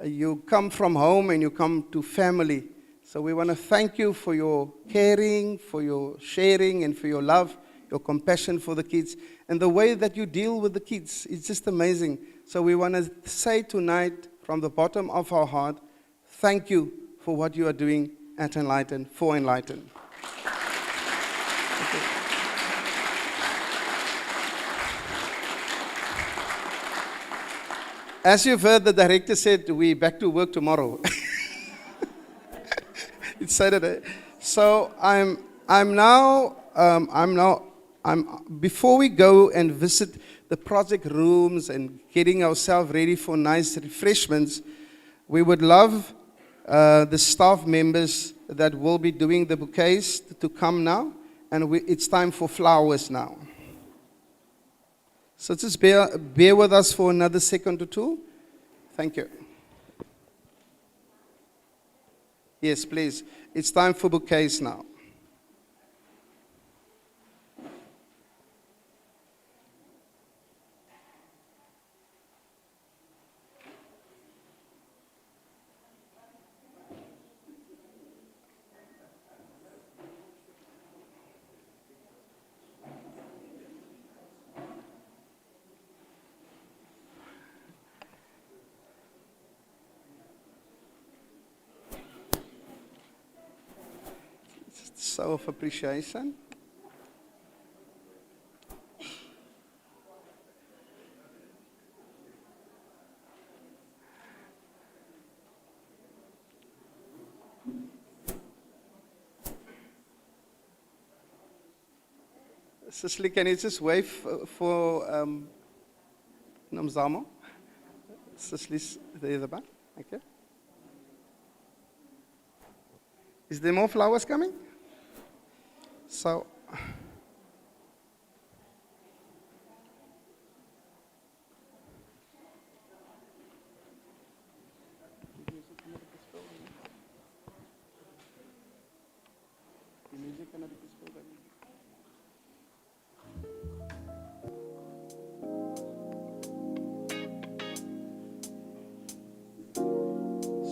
You come from home and you come to family. So we want to thank you for your caring, for your sharing, and for your love, your compassion for the kids, and the way that you deal with the kids. It's just amazing. So we want to say tonight, from the bottom of our heart, thank you for what you are doing at Enlighten, for Enlighten. Okay. As you've heard, the director said we're back to work tomorrow. It's Saturday. So before we go and visit the project rooms and getting ourselves ready for nice refreshments, we would love the staff members that will be doing the bouquets to come now, and it's time for flowers now. So just bear with us for another second or two. Thank you. Yes, please. It's time for bouquets now. Show of appreciation. Cicely, can you just wave for Nomzamo? Cicely's there at the back. Okay. Is there more flowers coming? So,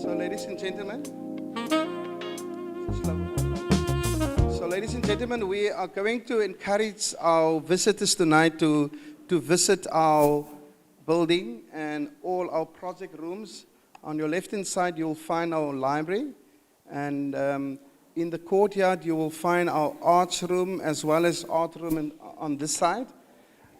So, ladies and gentlemen, so ladies and gentlemen, we are going to encourage our visitors tonight to visit our building and all our project rooms. On your left-hand side, you'll find our library, and in the courtyard, you will find our arts room as well as art room on this side.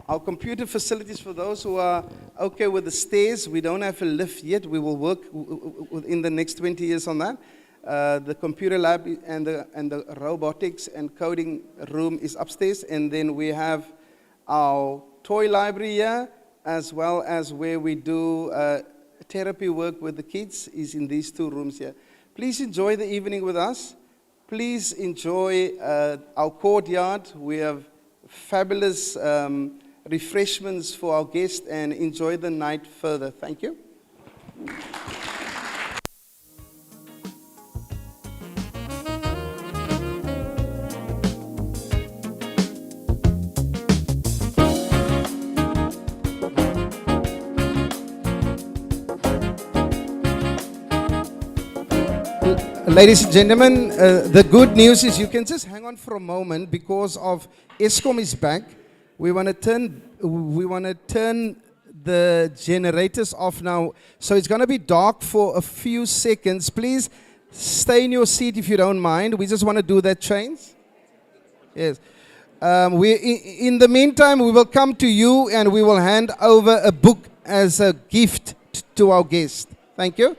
Our computer facilities, for those who are okay with the stairs, we don't have a lift yet. We will work within the next 20 years on that. The computer lab and the robotics and coding room is upstairs. And then we have our toy library here, as well as where we do therapy work with the kids is in these two rooms here. Please enjoy the evening with us. Please enjoy our courtyard. We have fabulous refreshments for our guests, and enjoy the night further. Thank you. Ladies and gentlemen, the good news is you can just hang on for a moment because of Eskom is back. We want to turn the generators off now. So it's going to be dark for a few seconds. Please stay in your seat if you don't mind. We just want to do that change. Yes. In the meantime, we will come to you and we will hand over a book as a gift to our guest. Thank you.